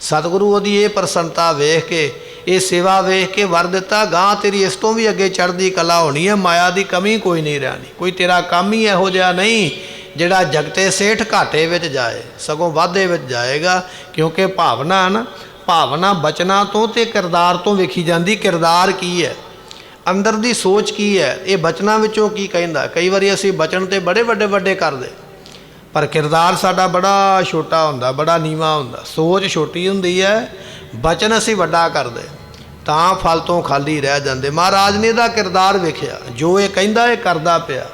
ਸਤਿਗੁਰੂ ਉਹਦੀ ਇਹ ਪ੍ਰਸੰਨਤਾ ਵੇਖ ਕੇ, ਇਹ ਸੇਵਾ ਵੇਖ ਕੇ ਵਰ ਦਿੱਤਾ, ਗਾਂ ਤੇਰੀ ਇਸ ਤੋਂ ਵੀ ਅੱਗੇ ਚੜ੍ਹਦੀ ਕਲਾ ਹੋਣੀ ਹੈ, ਮਾਇਆ ਦੀ ਕਮੀ ਕੋਈ ਨਹੀਂ ਰਹਿਣੀ। ਕੋਈ ਤੇਰਾ ਕੰਮ ਹੀ ਇਹੋ ਜਿਹਾ ਨਹੀਂ ਜਿਹੜਾ ਜਗਤੇ ਸੇਠ ਘਾਟੇ ਵਿੱਚ ਜਾਏ, ਸਗੋਂ ਵਾਧੇ ਵਿੱਚ ਜਾਏਗਾ। ਕਿਉਂਕਿ ਭਾਵਨਾ ਨਾ, ਭਾਵਨਾ ਬਚਨਾਂ ਤੋਂ ਤੇ ਕਿਰਦਾਰ ਤੋਂ ਵੇਖੀ ਜਾਂਦੀ। ਕਿਰਦਾਰ ਕੀ ਹੈ, ਅੰਦਰ ਦੀ ਸੋਚ ਕੀ ਹੈ, ਇਹ ਬਚਨਾਂ ਵਿੱਚੋਂ ਕੀ ਕਹਿੰਦਾ। ਕਈ ਵਾਰੀ ਅਸੀਂ ਬਚਨ ਤੇ ਬੜੇ ਵੱਡੇ ਵੱਡੇ ਕਰਦੇ, ਪਰ ਕਿਰਦਾਰ ਸਾਡਾ ਬੜਾ ਛੋਟਾ ਹੁੰਦਾ, ਬੜਾ ਨੀਵਾਂ ਹੁੰਦਾ। ਸੋਚ ਛੋਟੀ ਹੁੰਦੀ ਹੈ, ਬਚਨ ਅਸੀਂ ਵੱਡਾ ਕਰਦੇ ਤਾਂ ਫਲ ਤੋਂ ਖਾਲੀ ਰਹਿ ਜਾਂਦੇ। ਮਹਾਰਾਜ ਨੇ ਇਹਦਾ ਕਿਰਦਾਰ ਵੇਖਿਆ, ਜੋ ਇਹ ਕਹਿੰਦਾ ਇਹ ਕਰਦਾ ਪਿਆ।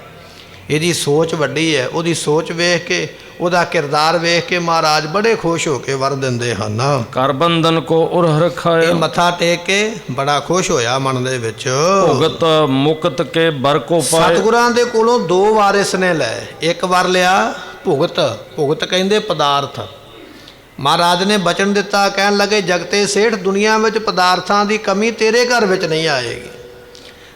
ਇਹਦੀ ਸੋਚ ਵੱਡੀ ਹੈ। ਉਹਦੀ ਸੋਚ ਵੇਖ ਕੇ, ਉਹਦਾ ਕਿਰਦਾਰ ਵੇਖ ਕੇ ਮਹਾਰਾਜ ਬੜੇ ਖੁਸ਼ ਹੋ ਕੇ ਵਰ ਦਿੰਦੇ ਹਨ। ਕਰ ਬੰਧਨ ਕੋ ਉਰਹ ਰਖਾਇਆ। ਇਹ ਮੱਥਾ ਟੇਕ ਕੇ ਬੜਾ ਖੁਸ਼ ਹੋਇਆ ਮਨ ਦੇ ਵਿੱਚ। ਭੁਗਤ ਮੁਕਤ ਕੇ ਬਰ ਕੋ ਪਾਏ। ਸਤਿਗੁਰਾਂ ਦੇ ਕੋਲੋਂ 2 ਵਾਰ ਇਸਨੇ ਲੈ। ਇੱਕ ਵਾਰ ਲਿਆ ਭੁਗਤ, ਭੁਗਤ ਕਹਿੰਦੇ ਪਦਾਰਥ। ਮਹਾਰਾਜ ਨੇ ਬਚਨ ਦਿੱਤਾ, ਕਹਿਣ ਲੱਗੇ ਜਗਤੇ ਸੇਠ ਦੁਨੀਆ ਵਿੱਚ ਪਦਾਰਥਾਂ ਦੀ ਕਮੀ ਤੇਰੇ ਘਰ ਵਿੱਚ ਨਹੀਂ ਆਏਗੀ।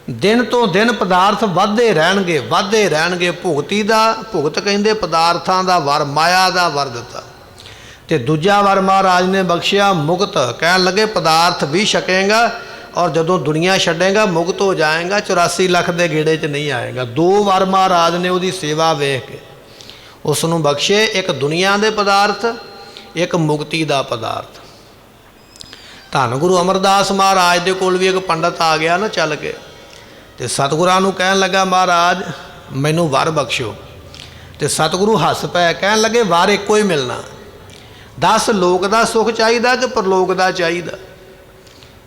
ਦਿਨ ਤੋਂ ਦਿਨ ਪਦਾਰਥ ਵੱਧਦੇ ਰਹਿਣਗੇ। ਭੁਗਤ ਕਹਿੰਦੇ ਪਦਾਰਥਾਂ ਦਾ ਵਰ, ਮਾਇਆ ਦਾ ਵਰ ਦਿੱਤਾ। ਤੇ ਦੂਜਾ ਵਰ ਮਹਾਰਾਜ ਨੇ ਬਖਸ਼ਿਆ ਮੁਕਤ। ਕਹਿਣ ਲੱਗੇ ਪਦਾਰਥ ਵੀ ਛਕੇਗਾ ਔਰ ਜਦੋਂ ਦੁਨੀਆ ਛੱਡੇਗਾ ਮੁਕਤ ਹੋ ਜਾਏਗਾ, 84 ਲੱਖ ਦੇ ਗੇੜੇ 'ਚ ਨਹੀਂ ਆਏਗਾ। ਦੋ ਵਰ ਮਹਾਰਾਜ ਨੇ ਉਹਦੀ ਸੇਵਾ ਵੇਖ ਕੇ ਉਸ ਨੂੰ ਬਖਸ਼ੇ, ਇੱਕ ਦੁਨੀਆ ਦੇ ਪਦਾਰਥ, ਇੱਕ ਮੁਕਤੀ ਦਾ ਪਦਾਰਥ। ਧੰਨ ਗੁਰੂ ਅਮਰਦਾਸ ਮਹਾਰਾਜ ਦੇ ਕੋਲ ਵੀ ਇੱਕ ਪੰਡਤ ਆ ਗਿਆ ਨਾ ਚੱਲ ਕੇ, ਤੇ ਸਤਿਗੁਰਾਂ ਨੂੰ ਕਹਿਣ ਲੱਗਾ ਮਹਾਰਾਜ ਮੈਨੂੰ ਵਰ ਬਖਸ਼ੋ। ਤੇ ਸਤਿਗੁਰੂ ਹੱਸ ਪਏ, ਕਹਿਣ ਲੱਗੇ ਵਰ ਇੱਕੋ ਹੀ ਮਿਲਣਾ। ਦੱਸ ਲੋਕ ਦਾ ਸੁੱਖ ਚਾਹੀਦਾ ਕਿ ਪਰਲੋਕ ਦਾ ਚਾਹੀਦਾ?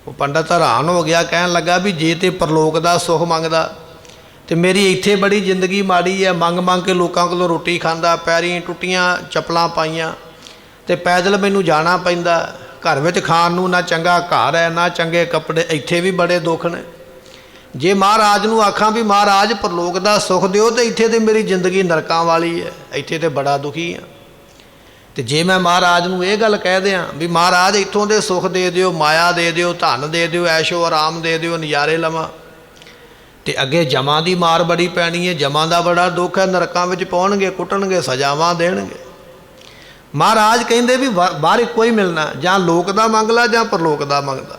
ਉਹ ਪੰਡਤ ਹੈਰਾਨ ਹੋ ਗਿਆ, ਕਹਿਣ ਲੱਗਾ ਵੀ ਜੇ ਤੇ ਪਰਲੋਕ ਦਾ ਸੁੱਖ ਮੰਗਦਾ ਤੇ ਮੇਰੀ ਇੱਥੇ ਬੜੀ ਜ਼ਿੰਦਗੀ ਮਾੜੀ ਹੈ, ਮੰਗ ਕੇ ਲੋਕਾਂ ਕੋਲੋਂ ਰੋਟੀ ਖਾਂਦਾ, ਪੈਰੀਂ ਟੁੱਟੀਆਂ ਚੱਪਲਾਂ ਪਾਈਆਂ ਤੇ ਪੈਦਲ ਮੈਨੂੰ ਜਾਣਾ ਪੈਂਦਾ, ਘਰ ਵਿੱਚ ਖਾਣ ਨੂੰ ਨਾ ਚੰਗਾ ਘਰ ਹੈ ਨਾ ਚੰਗੇ ਕੱਪੜੇ, ਇੱਥੇ ਵੀ ਬੜੇ ਦੁੱਖ ਨੇ। ਜੇ ਮਹਾਰਾਜ ਨੂੰ ਆਖਾਂ ਵੀ ਮਹਾਰਾਜ ਪਰਲੋਕ ਦਾ ਸੁੱਖ ਦਿਓ ਤੇ ਇੱਥੇ ਤੇ ਮੇਰੀ ਜ਼ਿੰਦਗੀ ਨਰਕਾਂ ਵਾਲੀ ਹੈ, ਇੱਥੇ ਤੇ ਬੜਾ ਦੁਖੀ ਹਾਂ। ਤੇ ਜੇ ਮੈਂ ਮਹਾਰਾਜ ਨੂੰ ਇਹ ਗੱਲ ਕਹਿ ਦਿਆਂ ਵੀ ਮਹਾਰਾਜ ਇੱਥੋਂ ਦੇ ਸੁੱਖ ਦੇ ਦਿਓ, ਮਾਇਆ ਦੇ ਦਿਓ, ਧਨ ਦੇ ਦਿਓ, ਐਸ਼ੋ ਆਰਾਮ ਦੇ ਦਿਓ, ਨਜ਼ਾਰੇ ਲਵਾਂ, ਤੇ ਅੱਗੇ ਜਮਾਂ ਦੀ ਮਾਰ ਬੜੀ ਪੈਣੀ ਹੈ, ਜਮਾਂ ਦਾ ਬੜਾ ਦੁੱਖ ਹੈ, ਨਰਕਾਂ ਵਿੱਚ ਪਾਉਣਗੇ, ਕੁੱਟਣਗੇ, ਸਜ਼ਾਵਾਂ ਦੇਣਗੇ। ਮਹਾਰਾਜ ਕਹਿੰਦੇ ਵੀ ਬਾਹਰ ਇੱਕੋ ਹੀ ਮਿਲਣਾ, ਜਾਂ ਲੋਕ ਦਾ ਮੰਗ ਲਾ ਜਾਂ ਪਰਲੋਕ ਦਾ ਮੰਗਦਾ।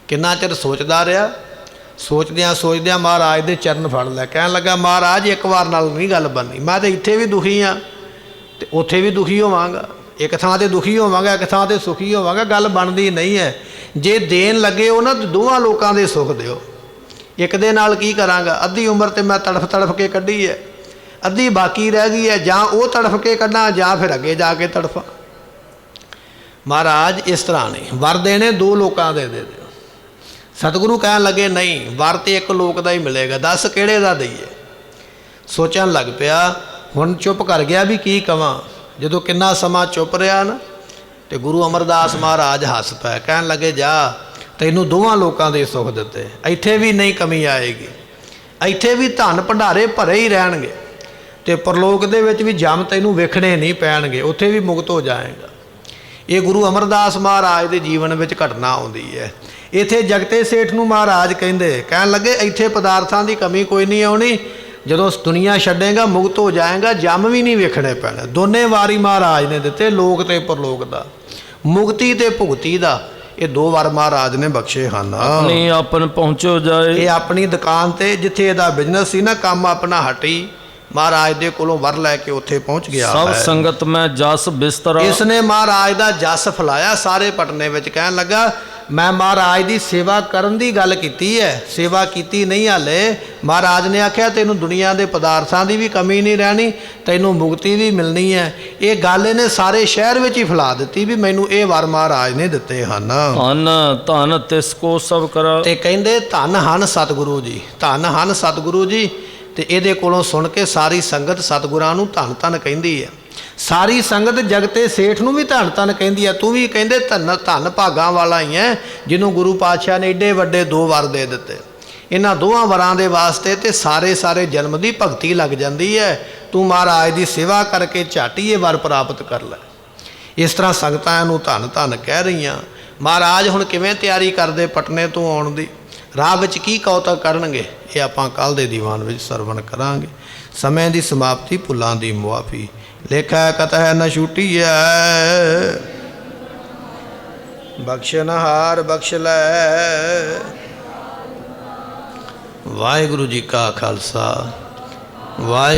ਕਿੰਨਾ ਚਿਰ ਸੋਚਦਾ ਰਿਹਾ, ਸੋਚਦਿਆਂ ਮਹਾਰਾਜ ਦੇ ਚਰਨ ਫੜ ਲਿਆ, ਕਹਿਣ ਲੱਗਾ ਮਹਾਰਾਜ ਇੱਕ ਵਾਰ ਨਾਲ ਨਹੀਂ ਗੱਲ ਬਣਨੀ, ਮੈਂ ਤਾਂ ਇੱਥੇ ਵੀ ਦੁਖੀ ਹਾਂ ਤੇ ਉੱਥੇ ਵੀ ਦੁਖੀ ਹੋਵਾਂਗਾ, ਇੱਕ ਥਾਂ ਤੇ ਦੁਖੀ ਹੋਵਾਂਗਾ, ਇੱਕ ਥਾਂ ਤੇ ਸੁਖੀ ਹੋਵਾਂਗਾ, ਗੱਲ ਬਣਦੀ ਨਹੀਂ ਹੈ। ਜੇ ਦੇਣ ਲੱਗੇ ਹੋ ਨਾ ਦੋਵਾਂ ਲੋਕਾਂ ਦੇ ਸੁੱਖ ਦਿਓ, ਇੱਕ ਦੇ ਨਾਲ ਕੀ ਕਰਾਂਗਾ? ਅੱਧੀ ਉਮਰ ਤੇ ਮੈਂ ਤੜਫ ਕੇ ਕੱਢੀ ਹੈ, ਅੱਧੀ ਬਾਕੀ ਰਹਿ ਗਈ ਹੈ, ਜਾਂ ਉਹ ਤੜਫ ਕੇ ਕੱਢਾਂ ਜਾਂ ਫਿਰ ਅੱਗੇ ਜਾ ਕੇ ਤੜਫਾਂ। ਮਹਾਰਾਜ ਇਸ ਤਰ੍ਹਾਂ ਨਹੀਂ, ਵਰ ਦੇਣੇ ਦੋ ਲੋਕਾਂ ਦੇ ਦੇ ਦਿਓ। ਸਤਿਗੁਰੂ ਕਹਿਣ ਲੱਗੇ ਨਹੀਂ, ਵਰ ਤੇ ਇੱਕ ਲੋਕ ਦਾ ਹੀ ਮਿਲੇਗਾ, ਦੱਸ ਕਿਹੜੇ ਦਾ ਦਈਏ? ਸੋਚਣ ਲੱਗ ਪਿਆ, ਹੁਣ ਚੁੱਪ ਕਰ ਗਿਆ ਵੀ ਕੀ ਕਵਾਂ। ਜਦੋਂ ਕਿੰਨਾ ਸਮਾਂ ਚੁੱਪ ਰਿਹਾ ਨਾ ਤੇ ਗੁਰੂ ਅਮਰਦਾਸ ਮਹਾਰਾਜ ਹੱਸ ਪਏ, ਕਹਿਣ ਲੱਗੇ ਜਾ ਤੈਨੂੰ ਦੋਵਾਂ ਲੋਕਾਂ ਦੇ ਸੁੱਖ ਦਿੱਤੇ, ਇੱਥੇ ਵੀ ਨਹੀਂ ਕਮੀ ਆਏਗੀ, ਇੱਥੇ ਵੀ ਧਨ ਭੰਡਾਰੇ ਭਰੇ ਹੀ ਰਹਿਣਗੇ ਤੇ ਪਰਲੋਕ ਦੇ ਵਿੱਚ ਵੀ ਜਮ ਤੈਨੂੰ ਵੇਖਣੇ ਨਹੀਂ ਪੈਣਗੇ, ਉੱਥੇ ਵੀ ਮੁਕਤ ਹੋ ਜਾਏਗਾ। ਇਹ ਗੁਰੂ ਅਮਰਦਾਸ ਮਹਾਰਾਜ ਦੇ ਜੀਵਨ ਵਿੱਚ ਘਟਨਾ ਆਉਂਦੀ ਹੈ। ਇੱਥੇ ਜਗਤੇ ਸੇਠ ਨੂੰ ਮਹਾਰਾਜ ਕਹਿੰਦੇ, ਕਹਿਣ ਲੱਗੇ ਇੱਥੇ ਪਦਾਰਥਾਂ ਦੀ ਕਮੀ ਕੋਈ ਨਹੀਂ ਆਉਣੀ, ਜਦੋਂ ਦੁਨੀਆ ਛੱਡੇਗਾ ਮੁਕਤ ਹੋ ਜਾਏਗਾ, ਜਮ ਵੀ ਨਹੀਂ ਵੇਖਣੇ ਪੈਣੇ। ਦੋਨੇ ਵਾਰੀ ਮਹਾਰਾਜ ਨੇ ਦਿੱਤੇ, ਲੋਕ ਤੇ ਪਰਲੋਕ ਦਾ, ਮੁਕਤੀ ਤੇ ਭੁਗਤੀ ਦਾ, ਇਹ ਦੋ ਵਾਰ ਮਹਾਰਾਜ ਨੇ ਬਖਸ਼ੇ ਹਨ। ਆਪਣੀ ਆਪਨ ਪਹੁੰਚੋ ਜਾਏ, ਇਹ ਆਪਣੀ ਦੁਕਾਨ ਤੇ ਜਿੱਥੇ ਇਹਦਾ ਬਿਜ਼ਨਸ ਸੀ ਨਾ, ਕੰਮ ਆਪਣਾ ਹਟੀ, ਮਹਾਰਾਜ ਦੇ ਕੋਲੋਂ ਵਰ ਲੈ ਕੇ ਉੱਥੇ ਪਹੁੰਚ ਗਿਆ। ਸਭ ਸੰਗਤ ਮੈਂ ਜਸ ਬਿਸਤਰਾ, ਇਸ ਨੇ ਮਹਾਰਾਜ ਦਾ ਜਸ ਫੈਲਾਇਆ ਸਾਰੇ ਪਟਨੇ ਵਿੱਚ। ਕਹਿਣ ਲੱਗਾ ਮੈਂ ਮਹਾਰਾਜ ਦੀ ਸੇਵਾ ਕਰਨ ਦੀ ਗੱਲ ਕੀਤੀ ਹੈ, ਸੇਵਾ ਕੀਤੀ ਨਹੀਂ ਹਾਲੇ। ਮਹਾਰਾਜ ਨੇ ਆਖਿਆ ਤੈਨੂੰ ਦੁਨੀਆ ਦੇ ਪਦਾਰਥਾਂ ਦੀ ਵੀ ਕਮੀ ਨਹੀਂ ਰਹਿਣੀ, ਤੈਨੂੰ ਮੁਕਤੀ ਵੀ ਮਿਲਣੀ ਹੈ। ਇਹ ਗੱਲ ਇਹਨੇ ਸਾਰੇ ਸ਼ਹਿਰ ਵਿੱਚ ਹੀ ਫੈਲਾ ਦਿੱਤੀ ਵੀ ਮੈਨੂੰ ਇਹ ਵਰ ਮਹਾਰਾਜ ਨੇ ਦਿੱਤੇ ਹਨ। ਧਨ ਧਨ ਤਿਸ ਕੋ ਸਭ ਕਰਾ, ਤੇ ਕਹਿੰਦੇ ਧੰਨ ਹਨ ਸਤਿਗੁਰੂ ਜੀ, ਧੰਨ ਹਨ ਸਤਿਗੁਰੂ ਜੀ। ਤੇ ਇਹਦੇ ਕੋਲੋਂ ਸੁਣ ਕੇ ਸਾਰੀ ਸੰਗਤ ਸਤਿਗੁਰਾਂ ਨੂੰ ਧੰਨ ਧੰਨ ਕਹਿੰਦੀ ਹੈ। ਸਾਰੀ ਸੰਗਤ ਜਗਤੇ ਸੇਠ ਨੂੰ ਵੀ ਧੰਨ ਧੰਨ ਕਹਿੰਦੀ ਹੈ। ਤੂੰ ਵੀ ਕਹਿੰਦੇ ਧੰਨ ਧੰਨ ਭਾਗਾਂ ਵਾਲਾ ਹੀ ਹੈ ਜਿਹਨੂੰ ਗੁਰੂ ਪਾਤਸ਼ਾਹ ਨੇ ਏਡੇ ਵੱਡੇ ਦੋ ਵਰ ਦੇ ਦਿੱਤੇ। ਇਹਨਾਂ ਦੋਵਾਂ ਵਰਾਂ ਦੇ ਵਾਸਤੇ ਤੇ ਸਾਰੇ ਜਨਮ ਦੀ ਭਗਤੀ ਲੱਗ ਜਾਂਦੀ ਹੈ। ਤੂੰ ਮਹਾਰਾਜ ਦੀ ਸੇਵਾ ਕਰਕੇ ਝੱਟ ਹੀ ਇਹ ਵਰ ਪ੍ਰਾਪਤ ਕਰ ਲੈ। ਇਸ ਤਰ੍ਹਾਂ ਸੰਗਤਾਂ ਇਹਨੂੰ ਧੰਨ ਧੰਨ ਕਹਿ ਰਹੀਆਂ। ਮਹਾਰਾਜ ਹੁਣ ਕਿਵੇਂ ਤਿਆਰੀ ਕਰਦੇ ਪਟਨੇ ਤੋਂ ਆਉਣ ਦੀ, ਰਾਹ ਵਿੱਚ ਕੀ ਕੌਤਕ ਕਰਨਗੇ, ਇਹ ਆਪਾਂ ਕੱਲ੍ਹ ਦੇ ਦੀਵਾਨ ਵਿੱਚ ਸਰਵਣ ਕਰਾਂਗੇ। ਸਮੇਂ ਦੀ ਸਮਾਪਤੀ, ਭੁੱਲਾਂ ਦੀ ਮੁਆਫੀ, ਲੇਖਾ ਕਤਹਿ ਨ ਛੁਟੀਐ, ਬਖਸ਼ਨਹਾਰ ਬਖਸ਼ ਲੈ। ਵਾਹਿਗੁਰੂ ਜੀ ਕਾ ਖਾਲਸਾ, ਵਾਹਿਗੁਰੂ।